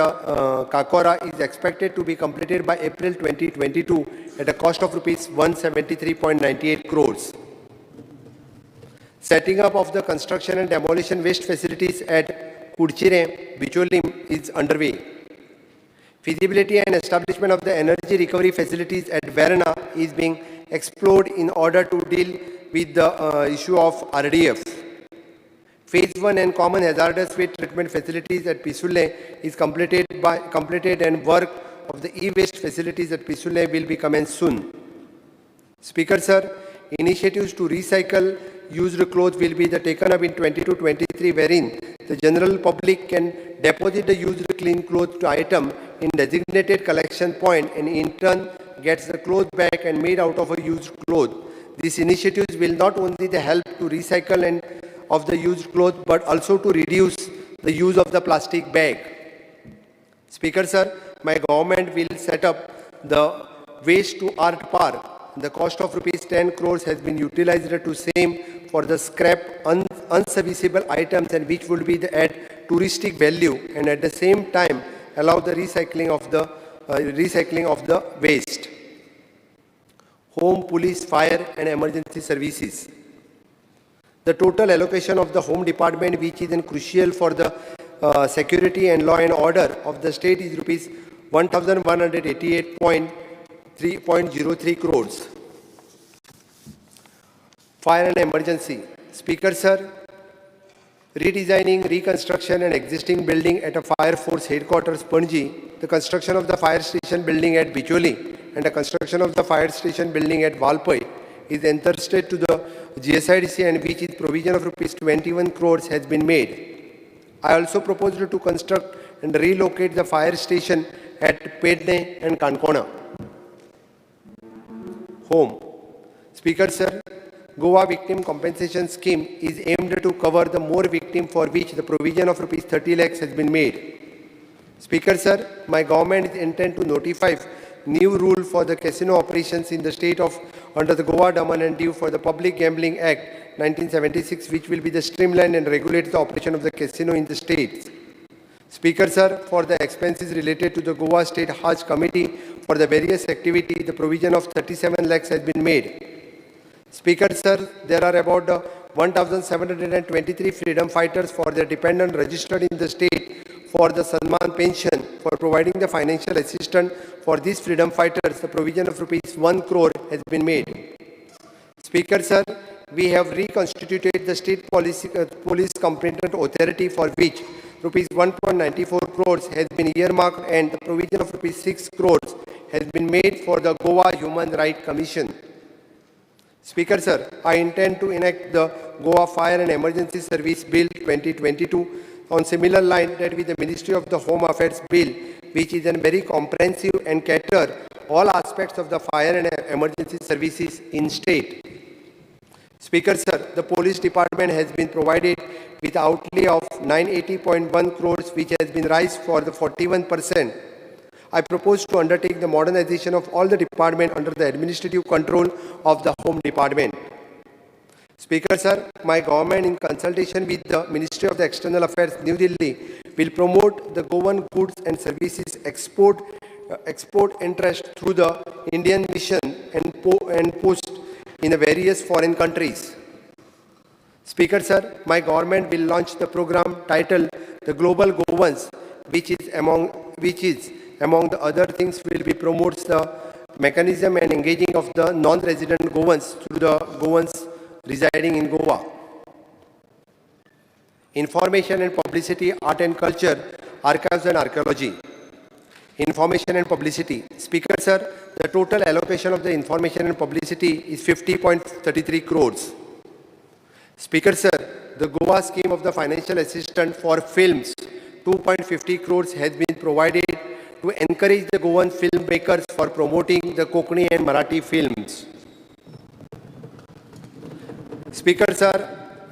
Kakora is expected to be completed by April 2022 at a cost of ₹173.98 crores. Setting up of the construction and demolition waste facilities at Kudchire, Bicholim is underway. Feasibility and establishment of the energy recovery facilities at Varna is being explored in order to deal with the issue of RDF. Phase 1 and common hazardous waste treatment facilities at Pisulle is completed and work of the e-waste facilities at Pisulle will be commenced soon. Speaker sir, initiatives to recycle used clothes will be taken up in 22-23, wherein the general public can deposit the used clean clothes item in designated collection point and in turn gets the cloth back and made out of a used cloth. These initiatives will not only help to recycle and of the used cloth but also to reduce the use of the plastic bag. Speaker sir, my government will set up the waste to art park. The cost of ₹10 crores has been utilized to same for the scrap unserviceable items and which would be at touristic value and at the same time allow the recycling of the waste. Home, police, fire and emergency services. The total allocation of the Home Department, which is crucial for the security and law and order of the state, is ₹1,188.03 crores. Fire and emergency. Speaker sir, redesigning, reconstruction and existing building at a Fire Force headquarters, Panji, the construction of the fire station building at Bicholi and the construction of the fire station building at Valpai is entrusted to the GSIDC and which is provision of ₹21 crores has been made. I also proposed to construct and relocate the fire station at Pedne and Kankona. Home. Speaker sir, Goa Victim Compensation Scheme is aimed to cover the more victims for which the provision of ₹30 lakhs has been made. Speaker sir, my government is intent to notify new rule for the casino operations in the state of under the Goa Daman and Diu for the Public Gambling Act 1976, which will be the streamline and regulate the operation of the casino in the states. Speaker, sir, for the expenses related to the Goa State Hajj Committee for the various activity, the provision of 37 lakhs has been made. Speaker, sir, there are about 1,723 freedom fighters for their dependent registered in the state for the Sanman pension. For providing the financial assistance for these freedom fighters, the provision of rupees 1 crore has been made. Speaker, sir, we have reconstituted the state police competent authority for which rupees 1.94 crores has been earmarked and the provision of rupees 6 crores has been made for the Goa Human Rights Commission. Speaker, sir, I intend to enact the Goa Fire and Emergency Service Bill 2022 on similar line that with the Ministry of the Home Affairs Bill, which is a very comprehensive and cater all aspects of the fire and emergency services in state. Speaker, sir, the police department has been provided with outlay of 980.1 crores, which has been raised for the 41%. I propose to undertake the modernization of all the departments under the administrative control of the Home Department. Speaker, sir, my government, in consultation with the Ministry of the External Affairs, New Delhi, will promote the Goan goods and services export interest through the Indian mission and post in the various foreign countries. Speaker, sir, my government will launch the program titled the Global Goans, which is among the other things will be promotes the mechanism and engaging of the non-resident Goans through the Goans residing in Goa. Information and publicity, art and culture, archives and archaeology. Information and publicity. Speaker, sir, the total allocation of the information and publicity is 50.33 crores. Speaker, sir, the Goa scheme of the financial assistance for films, 2.50 crores has been provided to encourage the Goan filmmakers for promoting the Konkani and Marathi films. Speaker, sir,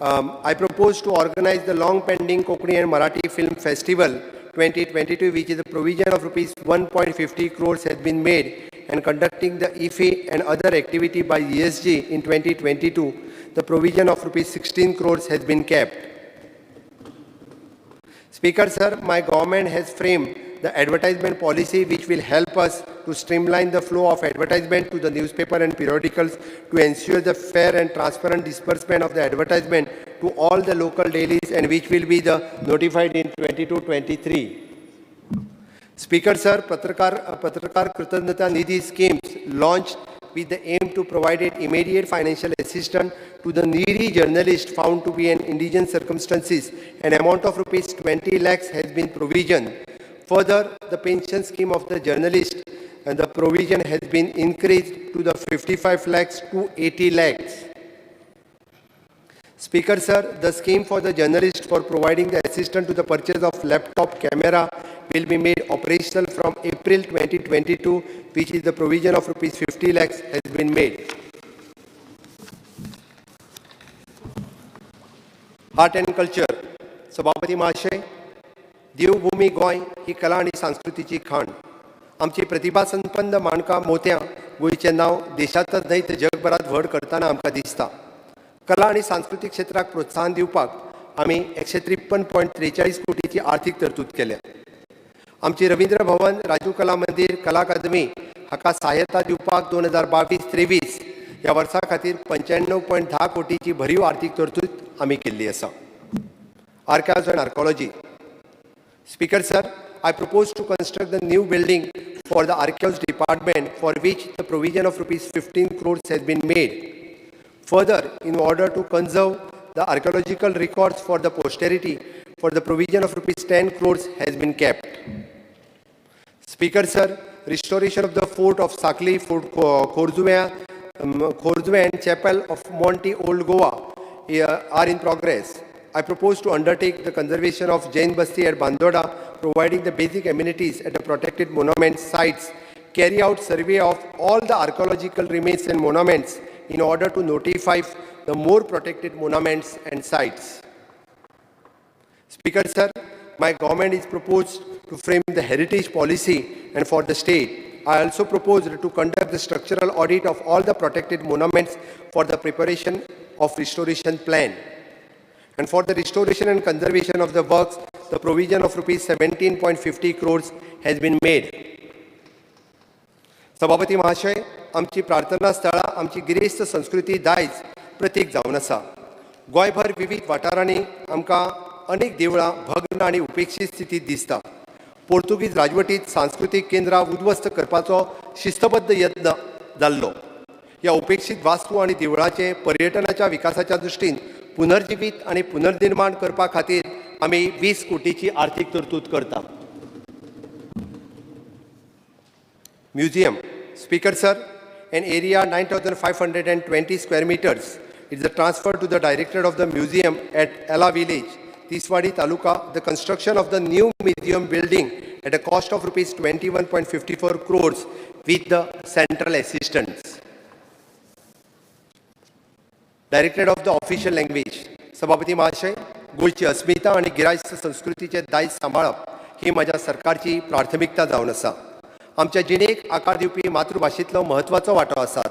I propose to organize the long-pending Konkani and Marathi Film Festival 2022, which is a provision of rupees 1.50 crores has been made, and conducting the IFE and other activity by ESG in 2022, the provision of rupees 16 crores has been kept. Speaker, sir, my government has framed the advertisement policy which will help us to streamline the flow of advertisement to the newspaper and periodicals to ensure the fair and transparent disbursement of the advertisement to all the local dailies, and which will be the notified in 22-23. Speaker, sir, Patrakar Kritanyata Nidhi schemes launched with the aim to provide immediate financial assistance to the needy journalist found to be in indigent circumstances. An amount of rupees 20 lakhs has been provisioned. Further, the pension scheme of the journalist and the provision has been increased to the 55 lakhs to 80 lakhs. Speaker, sir, the scheme for the journalist for providing the assistance to the purchase of laptop camera will be made operational from April 2022, which is the provision of rupees 50 lakhs has been made. Art and culture. सभापती महाशय, देवभूमी गोंय ही कला आणि संस्कृतीची खाण. आमची प्रतिभा संपन्न माणका मोत्या गोंयचें नांव देशांतच न्हय तर जगभरात व्हड करताना आमकां दिसता. कला आणि सांस्कृतिक क्षेत्राक प्रोत्साहन दिवपाक आमी 153.43 कोटीची आर्थीक तरतूद केल्या. आमची रवींद्र भवन, राजू कला मंदिर, कला अकादमी हाका सहाय्यता दिवपाक 2022-23 ह्या वर्सा खातीर 95.10 कोटीची भरीव आर्थीक तरतूद आमी केल्ली आसा. Archives and archaeology. Speaker, sir, I propose to construct the new building for the archives department, for which the provision of rupees 15 crores has been made. Further, in order to conserve the archaeological records for the posterity, for the provision of rupees 10 crores has been kept. Speaker, sir, restoration of the fort of Sakli, Fort Khorzwe and Chapel of Monte Old Goa are in progress. I propose to undertake the conservation of Jain Basti at Bandoda, providing the basic amenities at the protected monument sites, carry out survey of all the archaeological remains and monuments in order to notify the more protected monuments and sites. Speaker, sir, my government is proposed to frame the heritage policy, and for the state, I also proposed to conduct the structural audit of all the protected monuments for the preparation of restoration plan. And for the restoration and conservation of the works, the provision of rupees 17.50 crores has been made. सभापती महाशय, आमची प्रार्थना स्थळां आमची गिरेस्त संस्कृती दायज प्रतीक जावन आसा. गोंयभर विविध वाठारांनी आमकां अनेक देवळां भग्न आनी उपेक्षीत स्थितीत दिसता. पोर्तुगीज राजवटीत सांस्कृतीक केंद्रां उद्ध्वस्त करपाचो शिस्तबद्ध यत्न जाल्लो. ह्या उपेक्षीत वास्तू आनी देवळांचे पर्यटनाच्या विकासाच्या दृश्टीन पुनर्जीवित आनी पुनर्निर्माण करपा खातीर आमी 20 कोटीची आर्थीक तरतूद करता. Museum. Speaker sir, an area 9,520 square meters is transferred to the director of the museum at Ella village, Tiswadi Taluka. The construction of the new museum building at a cost of rupees 21.54 crores with the central assistance. Director of the official language. सभापती महाशय, गोंयची अस्मिता आनी गिरायस्त संस्कृतीचे दायज सांबाळप ही म्हज्या सरकारची प्राथमिकता जावन आसा. आमच्या जिणेक आकार दिवपी मातृभाशेंतलो म्हत्वाचो वांटो आसा.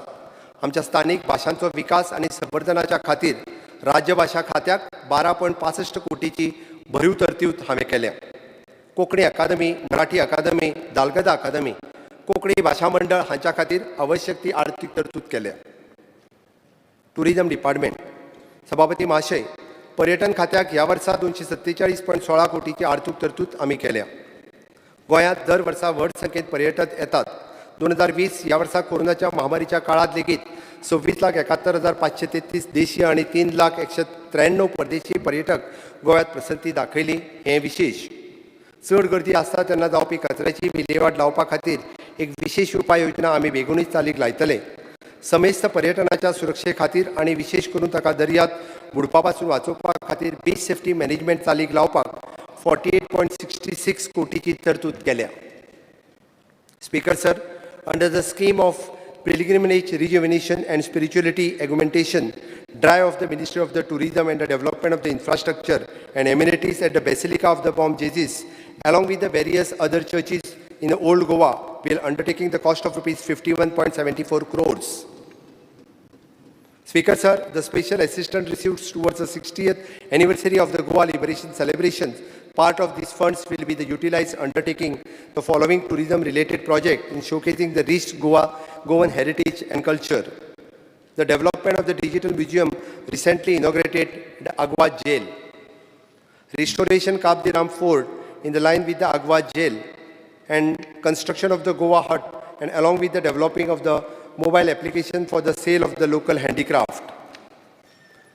आमच्या स्थानीक भाशांचो विकास आनी संवर्धनाच्या खातीर राज्यभाशा खात्याक 12.65 कोटीची भरीव तरतूद हांवें केल्या. कोंकणी अकादमी, मराठी अकादमी, दालगदा अकादमी, कोंकणी भाशा मंडळ हांच्या खातीर आवश्यक ती आर्थीक तरतूद केल्या. Tourism department. सभापती महाशय, पर्यटन खात्याक ह्या वर्सा 247.16 कोटीची आर्थीक तरतूद आमी केल्या. गोंयांत दर वर्सा व्हड संख्येत पर्यटक येतात. 2020 ह्या वर्सा कोरोनाच्या महामारीच्या काळात लेगीत 26,71,533 देशीय आणि 3,193 परदेशी पर्यटक गोंयांत पसंती दाखयली. हें विशेष. चड गर्दी आसता तेन्ना जावपी कचऱ्याची विलेवाट लावपा खातीर एक विशेष उपाय योजना आमी बेगूनच चालीक लायतले. समेस्त पर्यटनाच्या सुरक्षे खातीर आणि विशेष करून ताका दर्यांत बुडपा पासून वाचोवपा खातीर बीच सेफ्टी मॅनेजमेंट चालीक लावपाक 48.66 कोटीची तरतूद केल्या. Speaker sir, under the scheme of pilgrimage rejuvenation and spirituality augmentation drive of the Ministry of the Tourism and the Development of the Infrastructure and Amenities at the Basilica of the Bom Jesus, along with the various other churches in the Old Goa, will undertaking the cost of rupees 51.74 crores. Speaker sir, the special assistant received towards the 60th anniversary of the Goa Liberation celebrations. Part of these funds will be the utilized undertaking the following tourism-related project in showcasing the rich Goan heritage and culture. The development of the digital museum recently inaugurated the Agwa Jail. Restoration Kabdiram Fort in the line with the Agwa Jail and construction of the Goa Hut, and along with the developing of the mobile application for the sale of the local handicraft.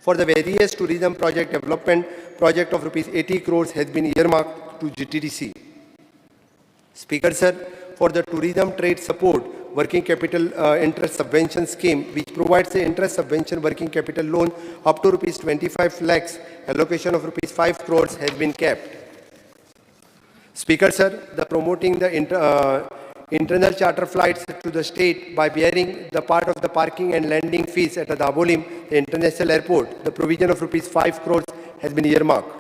For the various tourism project development project of rupees 80 crores has been earmarked to GTDC. Speaker sir, for the tourism trade support working capital interest subvention scheme, which provides the interest subvention working capital loan up to rupees 25 lakhs, allocation of rupees 5 crores has been kept. Speaker sir, the promoting the internal charter flights to the state by bearing the part of the parking and landing fees at the Dabolim, the international airport, the provision of rupees 5 crores has been earmarked.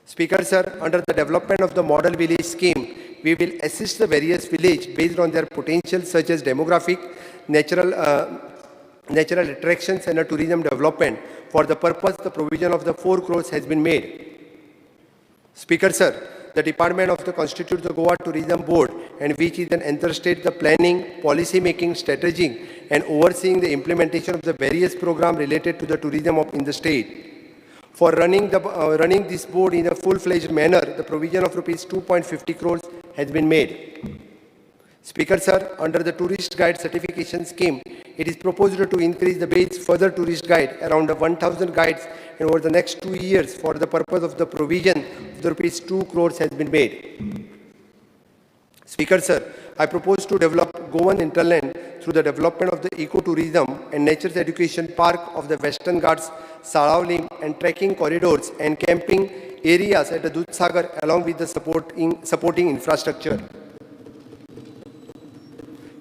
Speaker sir, under the development of the model village scheme, we will assist the various villages based on their potential such as demographic, natural attractions and a tourism development. For the purpose, the provision of the 4 crores has been made. Speaker sir, the department of the constitutes the Goa Tourism Board, and which is an interstate the planning, policy making, strategy and overseeing the implementation of the various programs related to the tourism in the state. For running this board in a full-fledged manner, the provision of rupees 2.50 crores has been made. Speaker sir, under the tourist guide certification scheme, it is proposed to increase the base further tourist guide around 1,000 guides, and over the next 2 years for the purpose of the provision of the rupees 2 crores has been made. Speaker sir, I propose to develop Goan hinterland through the development of the ecotourism and nature's education park of the Western Ghats, Salavlim and trekking corridors and camping areas at the Dudhsagar along with the supporting infrastructure.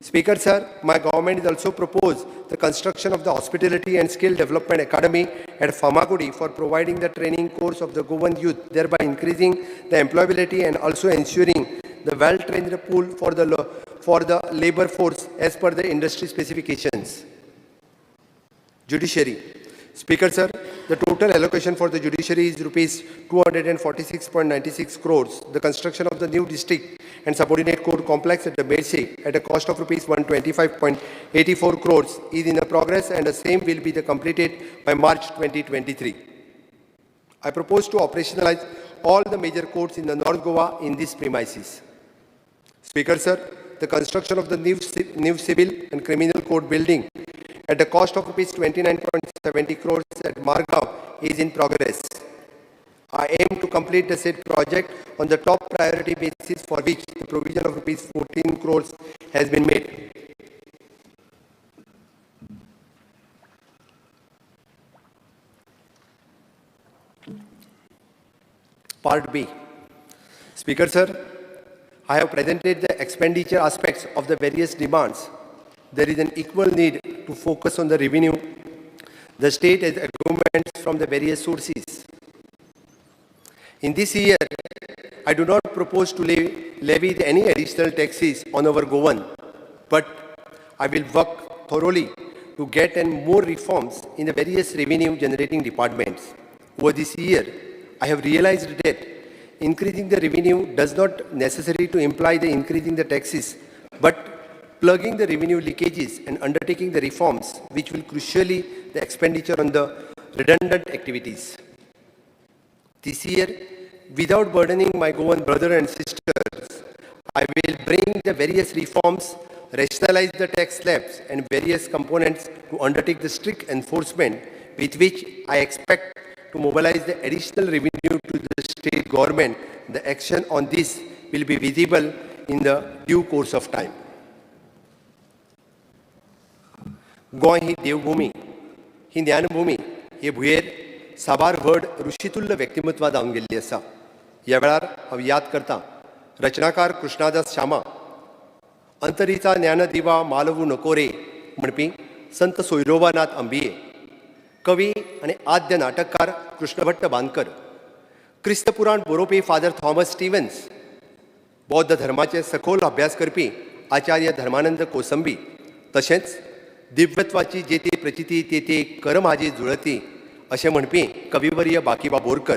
Speaker sir, my government is also proposed the construction of the Hospitality and Skill Development Academy at Famagudi for providing the training course of the Goan youth, thereby increasing the employability and also ensuring the well-trained pool for the for the labor force as per the industry specifications. Judiciary. Speaker, sir, the total allocation for the judiciary is rupees 246.96 crores. The construction of the new district and subordinate court complex at the Merse at a cost of rupees 125.84 crores is in progress, and the same will be completed by March 2023. I propose to operationalize all the major courts in the North Goa in these premises. Speaker, sir, the construction of the new civil and criminal court building at the cost of rupees 29.70 crores at Margaon is in progress. I aim to complete the said project on the top priority basis, for which the provision of rupees 14 crores has been made. Part B. Speaker, sir, I have presented the expenditure aspects of the various demands. There is an equal need to focus on the revenue the state has agreements from the various sources. In this year, I do not propose to levy any additional taxes on our Goan, but I will work thoroughly to get more reforms in the various revenue generating departments. Over this year, I have realized that increasing the revenue does not necessarily to imply the increasing the taxes, but plugging the revenue leakages and undertaking the reforms which will crucially the expenditure on the redundant activities. This year, without burdening my Goan brothers and sisters, I will bring the various reforms, rationalize the tax slabs and various components to undertake the strict enforcement, with which I expect to mobilize the additional revenue to the state government. The action on this will be visible in the due course of time. Goa ही देवभूमी, ही ज्ञानभूमी, हे भुयेर साबार व्हड ऋषितुल्य व्यक्तिमत्व जावन गेल्ली आसा. ह्या वेळार हांव याद करतां रचनाकार कृष्णादास श्यामा, अंतरीचा ज्ञानदिवा मालवू नको रे म्हणपी संत सोयरोबानाथ अंबिये, कवी आणि आद्य नाटककार कृष्णभट्ट बांदकर, क्रिस्तपुराण बरोवपी फादर थॉमस स्टीव्हन्स, बौद्ध धर्माचे सखोल अभ्यास करपी आचार्य धर्मानंद कोसंबी, तशेंच दिव्यत्वाची जेती प्रचिती तेते कर माझी जुळती अशें म्हणपी कविवर्य बाकीबा बोरकर,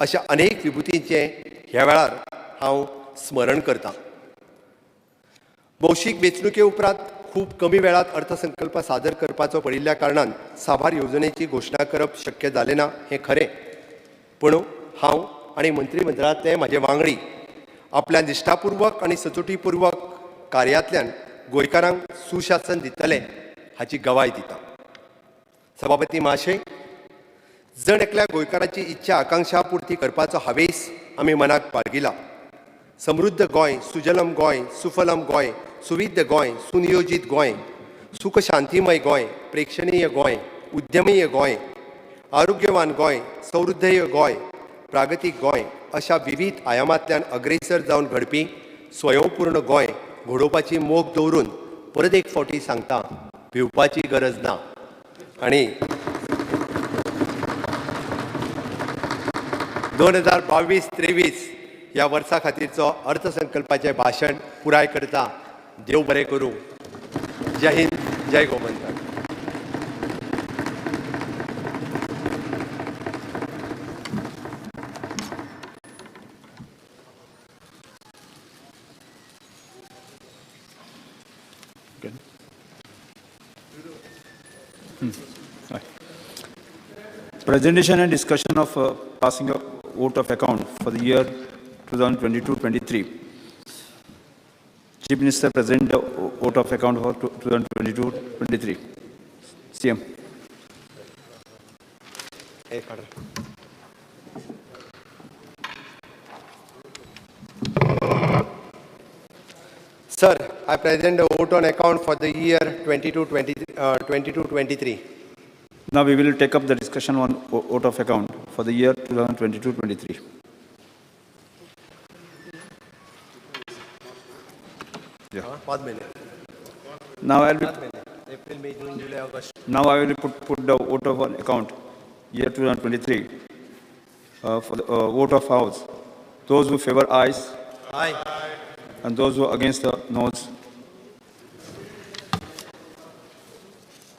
अशा अनेक विभुतींचे ह्या वेळार हांव स्मरण करतां. भौशीक वेंचणुके उपरांत खूब कमी वेळात अर्थसंकल्प सादर करपाचो पडिल्ल्या कारणान साबार येवजणेची घोशणा करप शक्य जालें ना हें खरें, पूण हांव आनी मंत्रिमंडळांतले म्हाजे वांगडी आपल्या निश्ठापूर्वक आनी सचोटीपूर्वक कार्यांतल्यान गोंयकारांक सुशासन दितले हाची गवाय दिता. सभापती महाशय, जण एकल्या गोंयकाराची इच्छा आकांक्षा पूर्ती करपाचो हावेस आमी मनाक बाळगिला. समृद्ध गोंय, सुजलम गोंय, सुफलम गोंय, सुविद्य गोंय, सुनियोजीत गोंय, सुख शांतीमय गोंय, प्रेक्षणीय गोंय, उद्यमीय गोंय, आरोग्यवान गोंय, समृद्धय गोंय, प्रागतीक गोंय अशा विविध आयामांतल्यान अग्रेसर जावन घडपी स्वयंपूर्ण गोंय घडोवपाची मोख दवरून परत एक फावटी सांगता, भिवपाची गरज ना. आणि 2022-23 ह्या वर्सा खातीरचो अर्थसंकल्पाचें भाशण पुराय करता. देव बरें करूं. जय हिंद, जय Gomantak. Presentation and discussion of passing a vote of account for the year 2022-23. Chief Minister present the vote of account for 2022-23. CM. Sir, I present the vote on account for the year 22-23. Now we will take up the discussion on vote of account for the year 2022-23. Yeah. Now I will April, May, June, July, August. Now I will put the vote of on account year 2023 for the vote of house. Those who favor ayes. Aye. And those who are against the noes.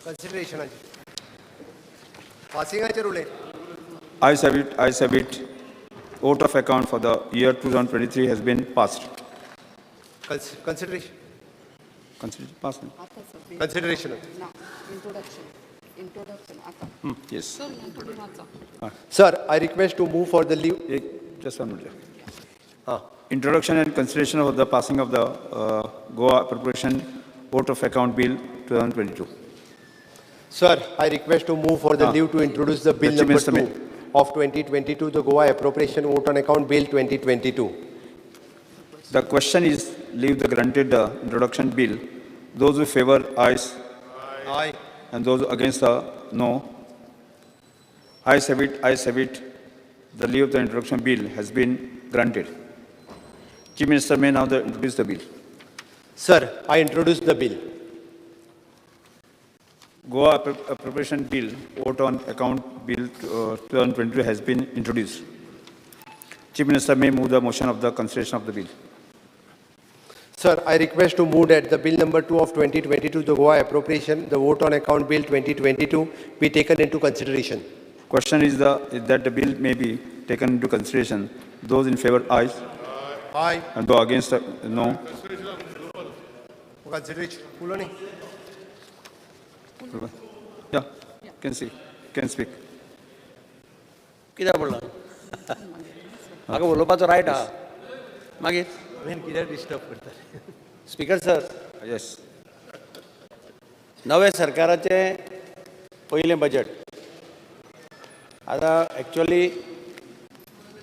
कन्सिडरेशनाची पासिंगाचेर उलय. Ayes have it, ayes have it. Vote of account for the year 2023 has been passed. Consideration Passed. Consideration ना introduction आता Yes. तुम्ही वाचा. Sir I request to move for the leave. Just one minute. हां Introduction and consideration of the passing of the Goa Appropriation Vote of Account Bill 2022. Sir, I request to move for the leave to introduce the bill Let me number submit. 2 of 2022, the Goa Appropriation Vote on Account Bill 2022. The question is leave the granted introduction bill. Those who favor ayes Aye. and those against the no. Ayes have it, ayes have it. The leave of the introduction bill has been granted. Chief Minister may now introduce the bill. Sir, I introduce the bill. Goa Appropriation Bill, vote on account bill 2022 has been introduced. Chief Minister may move the motion of the consideration of the bill. Sir, I request to move that the bill number 2 of 2022, the Goa Appropriation, the Vote on Account Bill 2022, be taken into consideration. Question is that the bill may be taken into consideration. Those in favor, ayes. Aye. And those against, no. Consideration. Fulani. Yeah, can speak. Can speak. कित्याक बोलला म्हाका उलोवपाचो riot आहा मागीर कित्याक disturb करता? Speaker sir Yes. नवे सरकाराचें पयलें बजेट आतां actually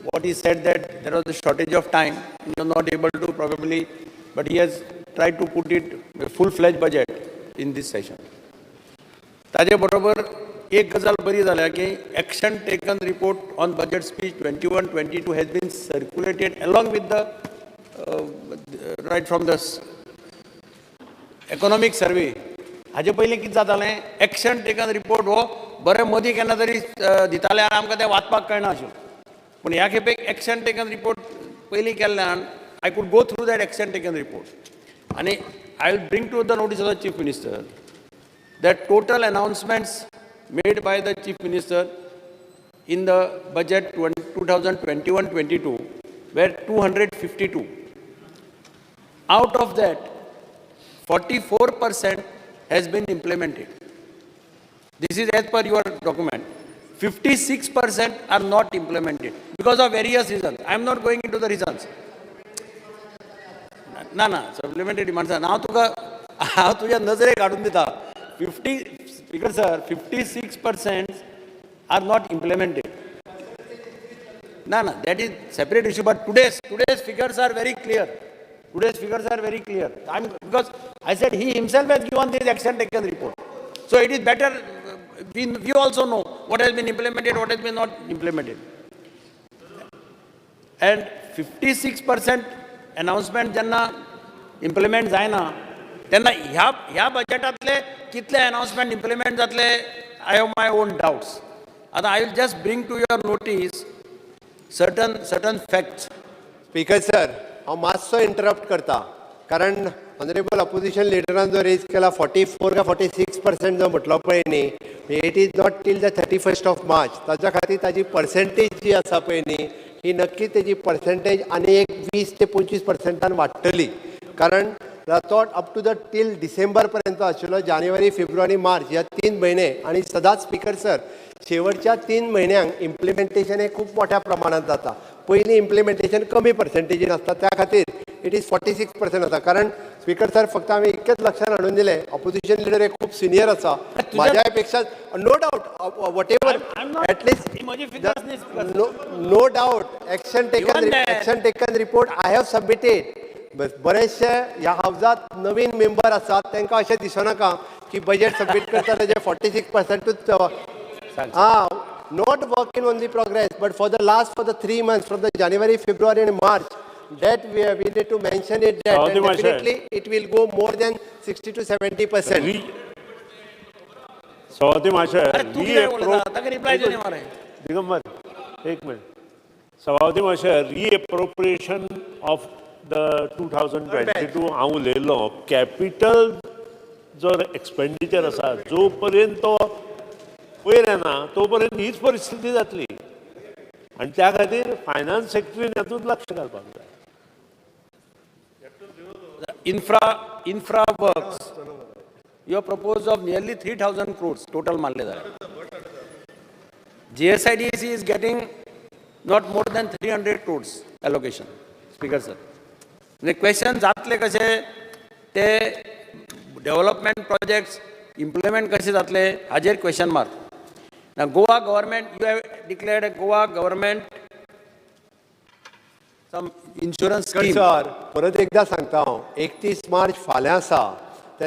what he said that there was a shortage of time and you're not able to probably, but he has tried to put it a full-fledged budget in this session. ताजे बरोबर एक गजाल बरी जाल्या की action taken report on budget speech 21-22 has been circulated along with the right from the economic survey. हाजे पयलीं कितें जातालें action taken report हो बरें मदीं केन्ना तरी दिताले आनी आमकां तें वाचपाक कळना आशिल्लें. पूण ह्या खेपेक एक्शन टेकन रिपोर्ट पयलीं केल्ल्यान I could go through that action taken report आनी I will bring to the notice of the chief minister that total announcements made by the chief minister in the budget 2021-22 were 252. Out of that, 44% has been implemented. This is as per your document. 56% are not implemented because of various reasons. I am not going into the reasons. ना supplementary demands. Now तुझ्या नजरे काढून दिता 50 speaker sir 56% are not implemented. That is separate issue. But today's figures are very clear. Because I said he himself has given this action taken report. So it is better. We also know what has been implemented, what has been not implemented. And 56% announcement jenna implement जायना तेन्ना ह्या बजेटांतले कितले announcement implement जातले I have my own doubts. And I will just bring to your notice certain facts. Speaker sir हांव मातसो interrupt करता कारण honourable opposition लिडरान जो रेज केला 44 का 46% जो म्हटलो पळय न्ही it is not till the 31st of March ताच्या खातीर ताजी पर्सेंटेज जी आसा पळय न्ही ही नक्की तेजी पर्सेंटेज आनी एक 20 ते 25% वाडटली कारण तो up to the till December पर्यंत आशिल्लो जानेवारी फेब्रुवारी मार्च ह्या 3 म्हयने आनी सदांच स्पीकर सर शेवटच्या 3 म्हयन्यांक इम्प्लिमेंटेशन हे खूब मोठ्या प्रमाणात जाता पयलीं इम्प्लिमेंटेशन कमी पर्सेंटेजीन आसता त्या खातीर इट इज 46% आसा कारण स्पीकर सर फक्त आमी इतकेच लक्षांत हाडून दिलें ऑपोजिशन लिडर हे खूप सिनियर आसा म्हाज्या पेक्षा no doubt whatever at least no doubt action taken report I have submitted बरेचशे ह्या हावजात नवीन मेंबर आसात तांकां अशें दिसनाका की बजेट सबमीट करता तेजे 46%च not working on the progress, but for the 3 months, from the January, February and March, that we need to mention it that and definitely it will go more than 60 to 70%. सभापती महाशय दिगंबर एक minute सभापती महाशय रिएप्रोप्रिएशन of the 2022 हांव उलयल्लो capital जो expenditure आसा जो पर्यंत तो वयर येना तो पर्यंत हीच परिस्थिती जातली आनी त्या खातीर फायनान्स सेक्टरीन हातूंत लक्ष घालपाक जाय. Infra works, you have proposed of nearly 3,000 crores total मानले जाए. GSIDC is getting not more than 300 crores allocation. Speaker sir. The question जातले कशे ते development projects implement कशे जातले हाजेर question mark. Now Goa government, you have declared a Goa government some insurance scheme. Sir परत एकदा सांगता हांव 31 मार्च फाल्यां आसा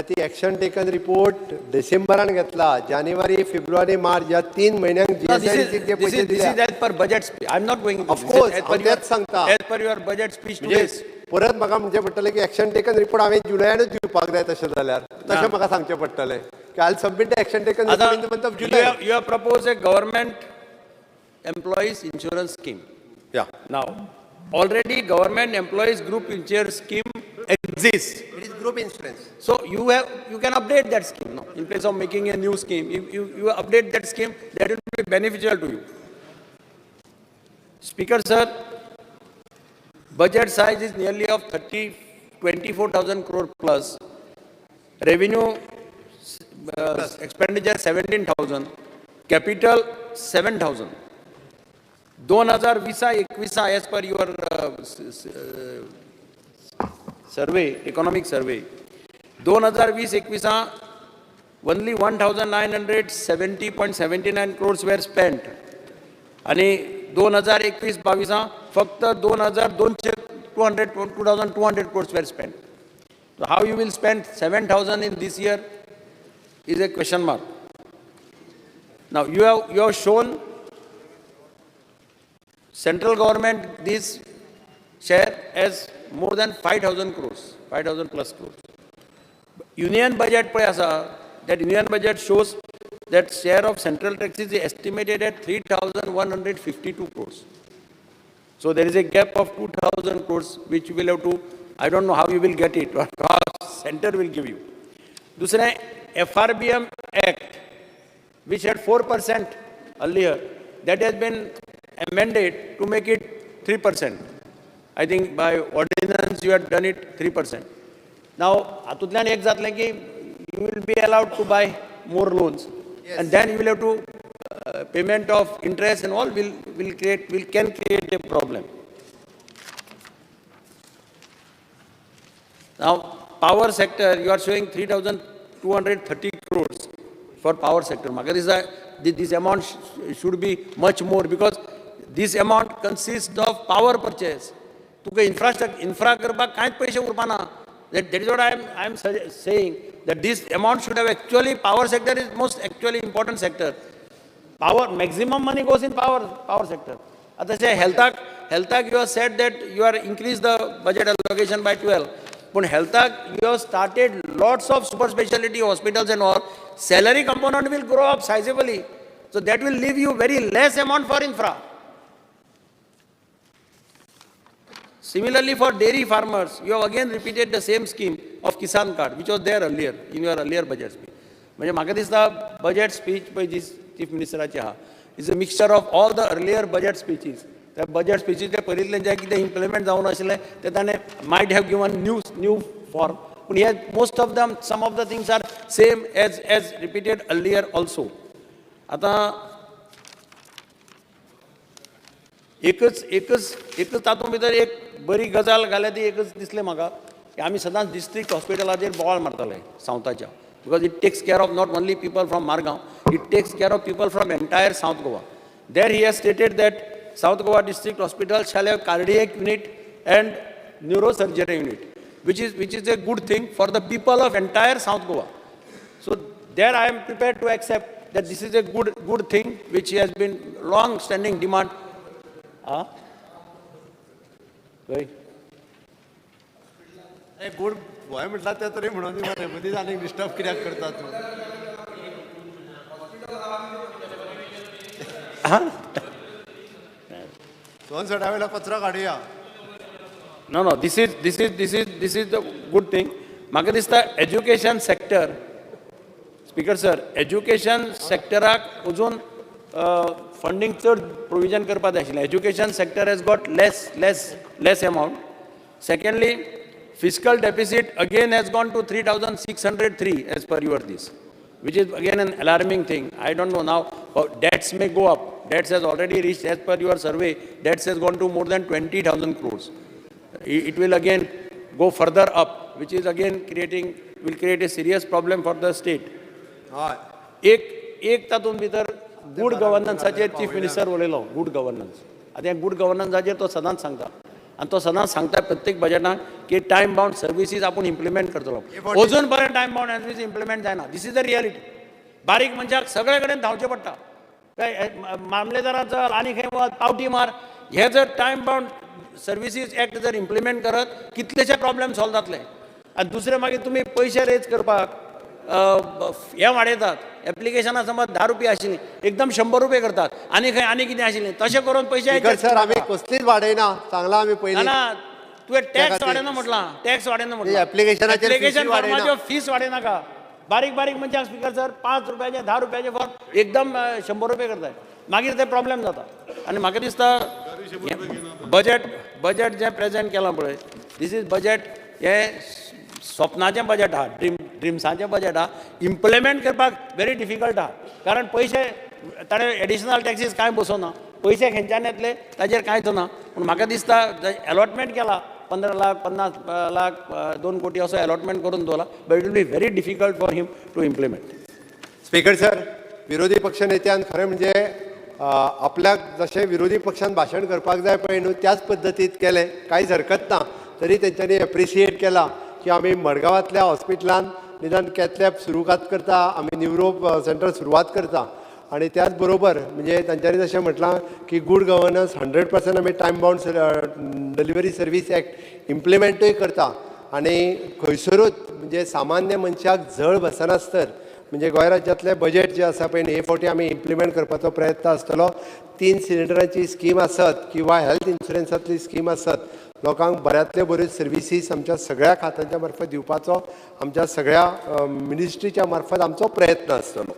ती एक्शन टेकन रिपोर्ट डिसेंबरान घेतला. जानेवारी फेब्रुवारी मार्च ह्या 3 म्हयन्यांक No, this GSIDC is, J this पयशे is, this दिल्या is as per budget speech. I'm not going into Of this. This is course, as per हांव तेच सांगता. as per your budget speech म्हणजे today. परत म्हाका म्हणजे पडटलें की एक्शन टेकन रिपोर्ट हांवें जुलयानूच दिवपाक जाय तशें जाल्यार तशें म्हाका सांगचें पडटलें की I submit the action taken report in the month of July. You have proposed a government employees insurance scheme. या Now, already government employees group insurance scheme exists. It is group insurance. So you can update that scheme now. In place of making a new scheme, you update that scheme, that will be beneficial to you. Speaker sir, budget size is nearly of 24,000 crore plus. Revenue expenditure 17,000. Capital 7,000. 2020-21 as per your survey, economic survey. 2020-21 only 1,970.79 crores were spent. आणि 2021-22 फक्त 2,200 crores were spent. So how you will spend 7,000 in this year is a question mark. Now you have shown central government this share as more than 5,000 crores, 5,000 plus crores. Union budget that union budget shows that share of central taxes is estimated at 3,152 crores. So there is a gap of 2,000 crores which you will have to, I don't know how you will get it, or how center will give you. Dusra, FRBM Act, which had 4% earlier, that has been amended to make it 3%. I think by ordinance you had done it 3%. Now, atutlan ek zatle ki you will be allowed to buy more loans, yes. And then you will have to payment of interest and all can create a problem. Now, power sector, you are showing 3,230 crores for power sector. This amount should be much more because this amount consists of power purchase. Infra करपाक कांयच पैसे उरपाना. That is what I am saying, that this amount should have actually, power sector is most actually important sector. Power, maximum money goes in power sector. At say health, you have said that you are increased the budget allocation by 12. But health, you have started lots of super specialty hospitals and all. Salary component will grow up sizably. So that will leave you very less amount for infra. Similarly, for dairy farmers, you have again repeated the same scheme of Kisan card, which was there earlier, in your earlier budget speech. The budget speech by this Chief Minister is a mixture of all the earlier budget speeches. The budget speeches, the implement might have given new form. But yet, most of them, some of the things are same as repeated earlier also. एकच तातूंत भितर एक बरी गजाल घाल्या ती एकच दिसलें म्हाका की आमी सदांच डिस्ट्रिक्ट हॉस्पिटलाचेर बोवाळ मारताले सावथाच्या, because it takes care of not only people from Margao, it takes care of people from entire south Goa. There he has stated that south Goa district hospital shall have cardiac unit and neurosurgery unit, which is a good thing for the people of entire South Goa. So there I am prepared to accept that this is a good thing which has been long standing demand. Good Goa म्हटला ते तरी म्हणून मदींच आनीक disturb कित्याक करता तूं? दोन सडा वेळा कचरो काडुया. No, this is the good thing. म्हाका दिसता education sector speaker sir, education सेक्टराक अजून फंडिंग चड प्रोविजन करपाक जाय आशिल्लें. Education sector has got less amount. Secondly, fiscal deficit again has gone to 3,603 as per your this, which is again an alarming thing. I don't know now, debts may go up. Debts has already reached, as per your survey, debts has gone to more than 20,000 crores. It will again go further up, which is again will create a serious problem for the state. एक तातूंत भितर good गव्हर्नन्साचेर chief minister उलयलो. Good governance, आतां ह्या good गव्हर्नन्साचेर तो सदांच सांगता, आनी तो सदांच सांगता प्रत्येक बजेटाक की टायम बाउंड सर्विसीस आपूण इम्प्लिमेंट करतलो. अजून पर्यंत टायम बाउंड सर्विस इम्प्लिमेंट जायना. This is the reality. बारीक मनशाक सगळे कडेन धांवचें पडटा. मामलेदाराक चल आनी खंय वच, पावटी मार. हे जर टायम बाउंड सर्विसीस एक्ट जर इम्प्लिमेंट करत, कितलेशे प्रॉब्लेम सॉल्व जातले. आनी दुसरे मागीर तुमी पयशे रेज करपाक हे वाडयतात. एप्लिकेशनां समज 10 रुपया आशिल्लीं एकदम 100 रुपये करतात. आनी खंय आनी कितें आशिल्लें तशें करून पयशे. सर आम्ही कसलीच वाडयना, सांगला आम्ही पयलीं. ना तुवें टॅक्स वाडयना म्हटलां. टॅक्स वाडयना म्हटलां. एप्लिकेशन फॉर्माच्यो फीस वाडयनाका. बारीक बारीक मनशाक स्पीकर सर 5 रुपयाचे 10 रुपयाचे फॉर्म एकदम 100 रुपये करताय. मागीर ते प्रॉब्लेम जाता. आनी म्हाका दिसता बजेट जें प्रेजेंट केलां पळय, दीस इज बजेट हें स्वप्नाचें बजेट आहा, ड्रिम्साचें बजेट आहा. इम्प्लिमेंट करपाक व्हेरी डिफिकल्ट आहा. कारण पयशे ताणें एडिशनल टॅक्सीस कांय बसोवना. पयशे खंयच्यान येतले ताजेर कांयच ना. पूण म्हाका दिसता अलॉटमेंट केला 15 लाख 50 लाख 2 कोटी असो अलॉटमेंट करून दवरला. But it will be very difficult for him to implement. Speaker sir, विरोधी पक्ष नेत्यान खरें म्हणजे आपल्याक जशें विरोधी पक्षान भाशण करपाक जाय पळय न्हू, त्याच पद्दतीत केलें. कांयच हरकत ना. तरी तेंच्यांनी एप्रिशिएट केला की आमी मडगांवांतल्या हॉस्पिटलान निदान कॅथलॅब सुरवात करता, आमी न्युरो सेंटर सुरवात करता. आणि त्याच बरोबर म्हणजे तांच्यांनी जशें म्हटलां की गूड गव्हर्नन्स 100% आमी time bound delivery service act इम्प्लिमेंटूय करता. आनी खंयसरूच म्हणजे सामान्य मनशाक झळ बसनासतर म्हणजे गोंय राज्यांतलें बजेट जें आसा पळय हे फावटी आमी इम्प्लिमेंट करपाचो प्रयत्न आसतलो. 3 सिलिंडरांची स्कीम आसत किंवा हेल्थ इन्शुरन्सांतली स्कीम आसत, लोकांक बऱ्यांतल्यो बऱ्यो सर्विसीस आमच्या सगळ्या खात्यांच्या मार्फत दिवपाचो आमच्या सगळ्या मिनिस्ट्रीच्या मार्फत आमचो प्रयत्न आसतलो.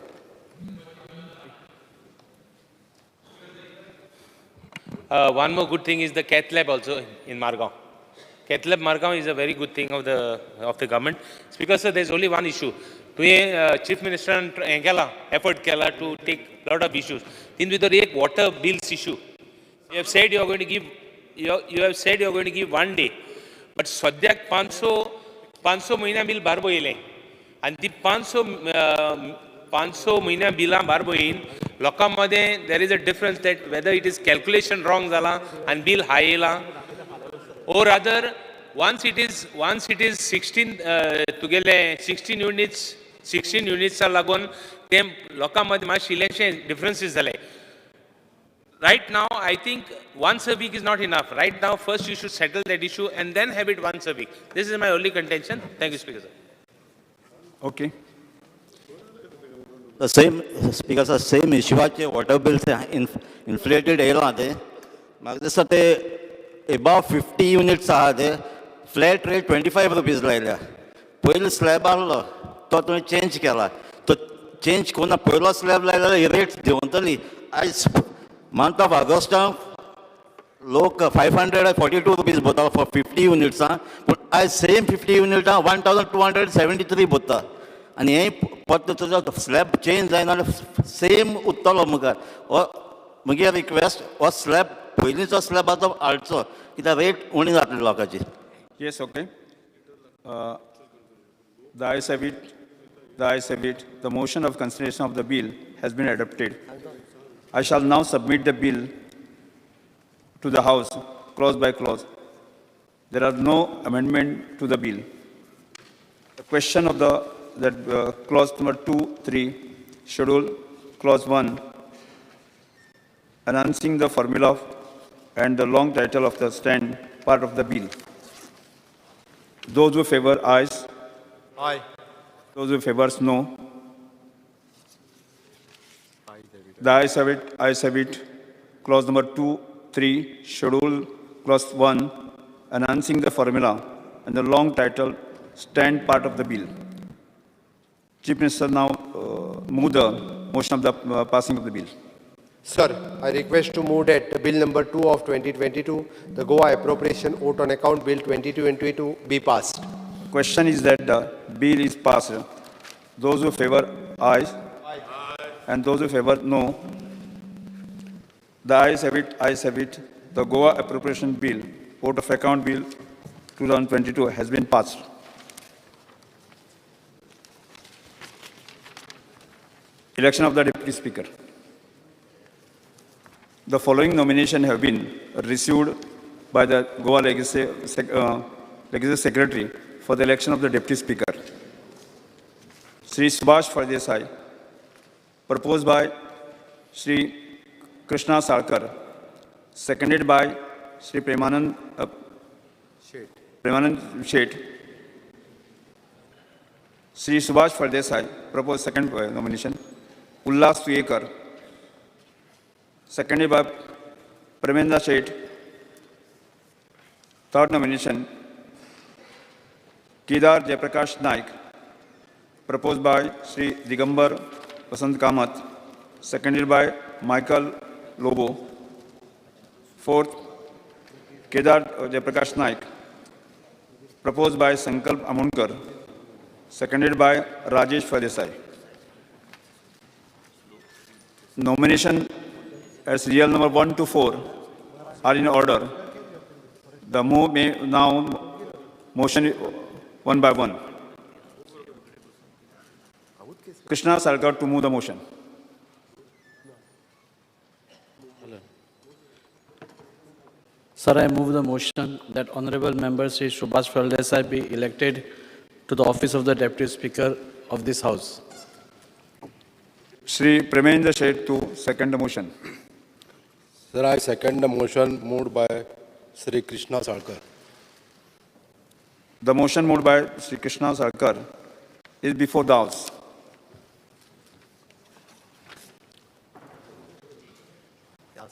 One more good thing is the cath lab also in Margao. Cath lab Margao is a very good thing of the government. Speaker sir, there is only one issue. Chief Minister effort kela to take lot of issues. In with the water bills issue, you have said you are going to give. You have said you are going to give 1 day, but सद्याक 500 महिना bill बारबो येयलें. आनी ती 500 महिना बिलां बारबो येयन लोकां मदें there is a difference that whether it is calculation wrong जालां आनी बिल हाय येयलां, ओर अदर once it is 16 तुगेले 16 युनिट्सां लागून ते लोकां मदें मातशें इलेक्शन डिफरन्सीस जाले. Right now, I think once a week is not enough. Right now, first you should settle that issue and then have it once a week. This is my only contention. Thank you, Speaker sir. Okay. The same, Speaker sir, same issue चे water bills inflated येयला ते. म्हाका दिसता ते above 50 units आहा ते flat rate 25 rupees लायल्या. पयलो स्लॅब आहलो तो तुवें चेंज केला. तो चेंज कोन्ना, पयलो स्लॅब लायल्यार ही रेट देंवतली. आयज month of August, लोक 542 rupees बोता for 50 units. But I same 50 units 1273 बोता. आनी हे पत्त तुजो स्लॅब चेंज जायना सेम उत्तलो मुखार. म्हगे रिक्वेस्ट हो स्लॅब पयलींचो स्लॅब आसा तो हाडचो, कित्याक रेट उणी जातली लोकांची. Yes, okay. The ayes have it. The ayes have it. The motion of consideration of the bill has been adopted. I shall now submit the bill to the House, clause by clause. There are no amendment to the bill. The question of clause number 2, 3, schedule clause 1, announcing the formula and the long title of the stand part of the bill. Those who favor ayes. Aye. Those who favors no. The ayes have it. Ayes have it. Clause number 2, 3, schedule clause 1, announcing the formula and the long title stand part of the bill. Chief Minister now move the motion of the passing of the bill. Sir, I request to move that Bill number 2 of 2022, the Goa Appropriation Vote on Account Bill 22 and 22 be passed. Question is that the bill is passed. Those who favor aye, and those who favor no. The ayes have it, ayes have it. The Goa Appropriation Bill, Vote of Account Bill 2022 has been passed. Election of the Deputy Speaker. The following nominations have been received by the Goa Legislative Secretary for the election of the Deputy Speaker. Sri Subhash Fardesai, proposed by Sri Krishna Salkar, seconded by Sri Premanand Shet. Sri Subhash Fardesai, proposed second nomination. Ullas Tuyekar, seconded by Premendra Shet. Third nomination, Kedar Jayaprakash Naik, proposed by Sri Digambar Vasant Kamath, seconded by Michael Lobo. Fourth, Kedar Jayaprakash Naik, proposed by Sankalp Amonkar, seconded by Rajesh Fardesai. Nomination as serial number 1 to 4 are in order. The move may now motion one by one. Krishna Salkar to move the motion. Sir, I move the motion that Honorable Member Sri Subhash Fardesai be elected to the office of the Deputy Speaker of this House. Sri Premendra Shet to second the motion. Sir, I second the motion moved by Sri Krishna Salkar. The motion moved by Sri Krishna Salkar is before the House.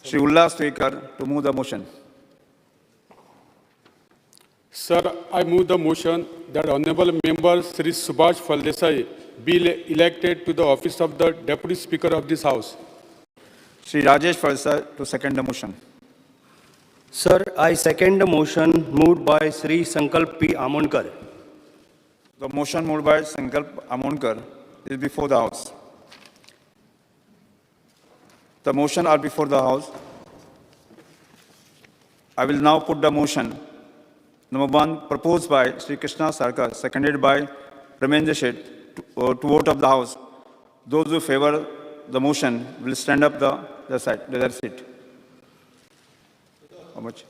Sri Ullas Tuyekar to move the motion. Sir, I move the motion that Honorable Member Sri Subhash Fardesai be elected to the office of the Deputy Speaker of this House. Sri Rajesh Fardesai to second the motion. Sir, I second the motion moved by Sri Sankalp P. Amonkar. The motion moved by Sankalp Amonkar is before the House. The motion are before the House. I will now put the motion. Number 1, proposed by Sri Krishna Salkar, seconded by Premendra Shet, to vote of the House. Those who favor the motion will stand up their seat. How much?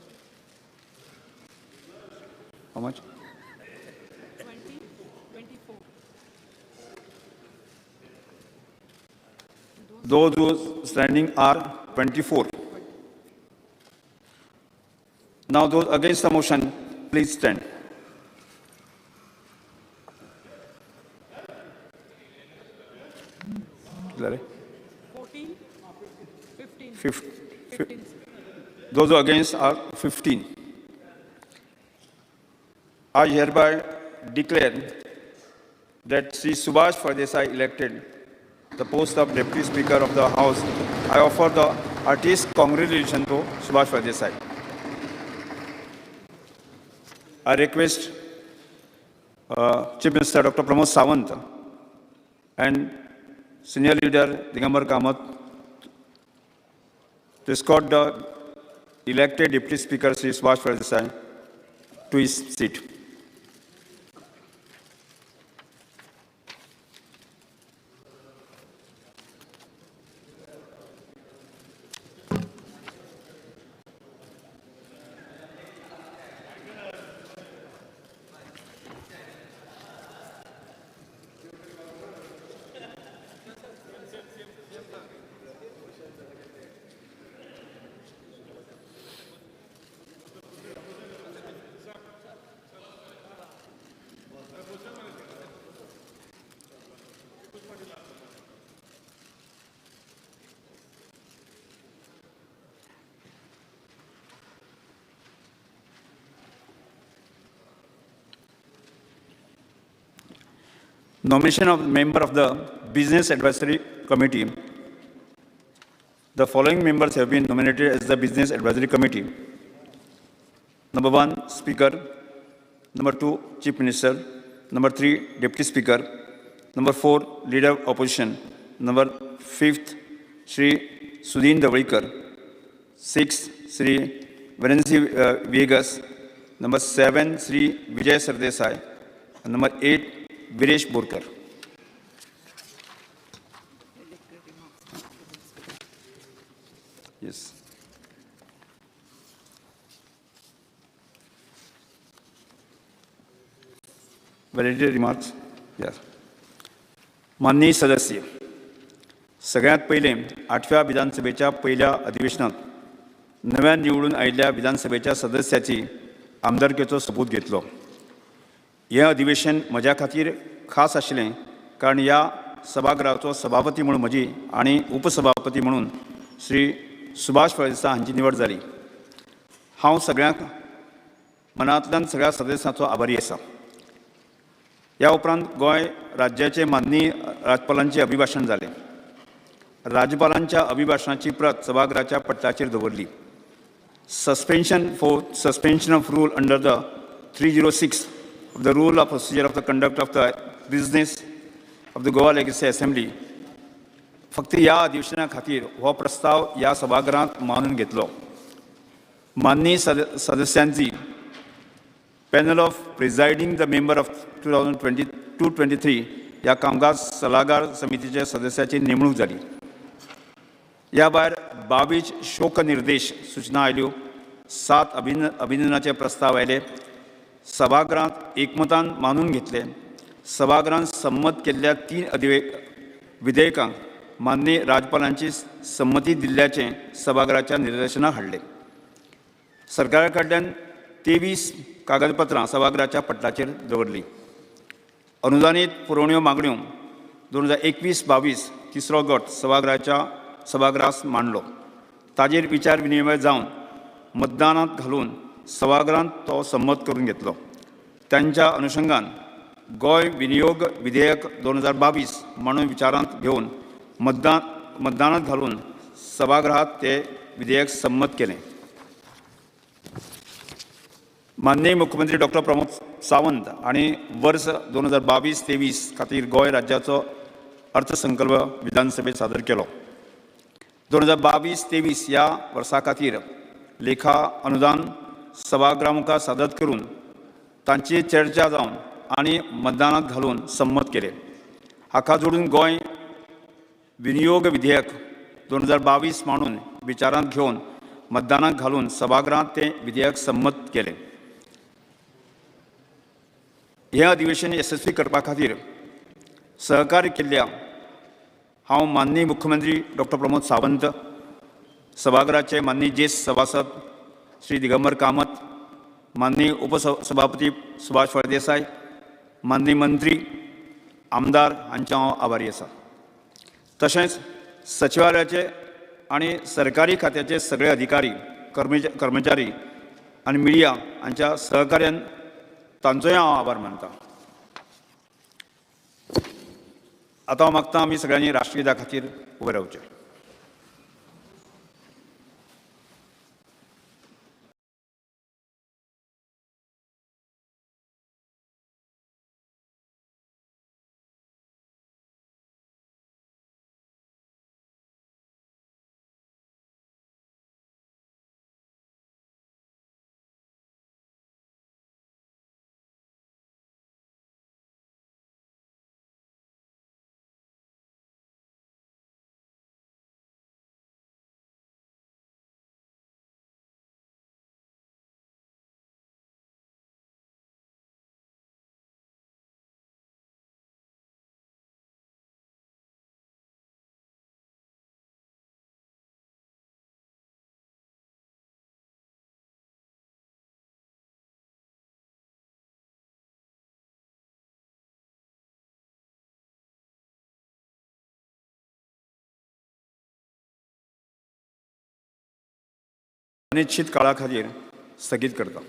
How much? 24. Those who standing are 24. Now those against the motion, please stand. Fourteen, 15. 15. Those who against are 15. I hereby declare that Sri Subhash Fardesai elected the post of Deputy Speaker of the House. I offer the heartiest congratulations to Subhash Fardesai. I request Chief Minister Dr. Pramod Sawant and Senior Leader Digambar Kamath to escort the elected Deputy Speaker Sri Subhash Fardesai to his seat. Nomination of member of the Business Advisory Committee. The following members have been nominated as the Business Advisory Committee. Number 1, Speaker. Number 2, Chief Minister. Number 3, Deputy Speaker. Number 4, Leader of Opposition. Number 5th, Shri Sudhin Davalikar. 6, Shri Varensi Viegas. Number 7, Shri Vijay Sardesai. And number 8, Viresh Borkar. Yes. Validity remarks? Yes. माननीय सदस्य, सगळ्यात पहिले 8व्या विधानसभेच्या पहिल्या अधिवेशनात नव्या निवडून आयिल्ल्या विधानसभेच्या सदस्याची आमदारकेचो सबूत घेतलो. हे अधिवेशन म्हज्या खातीर खास आशिल्लें कारण ह्या सभागृहाचो सभापती म्हणून म्हजी आनी उपसभापती म्हणून श्री सुभाष फळदेसाय हांची निवड जाली. हांव सगळ्यांक मनांतल्यान सगळ्या सदस्यांचो आभारी आसा. ह्या उपरांत गोंय राज्याचे माननीय राज्यपालांचे अभिभाशण जालें. राज्यपालांच्या अभिभाशणाची प्रत सभागृहाच्या पटलाचेर दवरली. Suspension of rule under the 306 of the Rule of Procedure of the Conduct of the Business of the Goa Legislative Assembly. फक्त ह्या अधिवेशना खातीर हो प्रस्ताव ह्या सभागृहांत मानून घेतलो. माननीय सदस्यांची panel of presiding the member of 2022-23 ह्या कामगार सल्लागार समितीच्या सदस्याची नेमणूक जाली. ह्या भायर 22 शोक निर्देश सूचना आयल्यो. 7 अभिनंदनाचे प्रस्ताव आयले. सभागृहांत एकमतान मानून घेतले. सभागृहांत संमत केल्ल्या 3 विधेयकांक माननीय राज्यपालांची संमती दिल्ल्याचे सभागृहाच्या निदर्शनाक हाडले. सरकारा कडल्यान 23 कागदपत्रां सभागृहाच्या पटलाचेर दवरली. अनुदानीत पुरवण्यो मागण्यो 2021-22 तिसरो गट सभागृहास मांडलो. ताजेर विचार विनिमय जावन मतदानात घालून सभागृहांत तो संमत करून घेतलो. त्यांच्या अनुषंगान गोंय विनियोग विधेयक 2022 म्हणून विचारांत घेवन मतदानात घालून सभागृहात ते विधेयक संमत केलें. माननीय मुख्यमंत्री डॉ. प्रमोद सावंत आणि वर्स 2022-23 खातीर गोंय राज्याचो अर्थसंकल्प विधानसभेत सादर केलो. 2022-23 ह्या वर्सा खातीर लेखा अनुदान सभागृहा मुखार सादर करून तांची चर्चा जावन आनी मतदानात घालून संमत केले. हाका जोडून गोंय विनियोग विधेयक 2022 म्हणून विचारांत घेवन मतदानात घालून सभागृहांत ते विधेयक संमत केले. हे अधिवेशन यशस्वी करपा खातीर सहकार्य केल्ल्या हांव माननीय मुख्यमंत्री डॉ. प्रमोद सावंत, सभागृहाचे माननीय ज्येष्ठ सभासद श्री दिगंबर कामत, माननीय उपसभापती सुभाष फळदेसाय, माननीय मंत्री आमदार हांचे हांव आभारी आसा. तशेंच सचिवालयाचे आनी सरकारी खात्याचे सगळे अधिकारी कर्मचारी आनी मिडिया हांच्या सहकार्यान तांचोय हांव आभार मानतां. आतां हांव मागतां आमी सगळ्यांनी राष्ट्रगीता खातीर उबे रावचें. अनिश्चित काळा खातीर स्थगीत करता.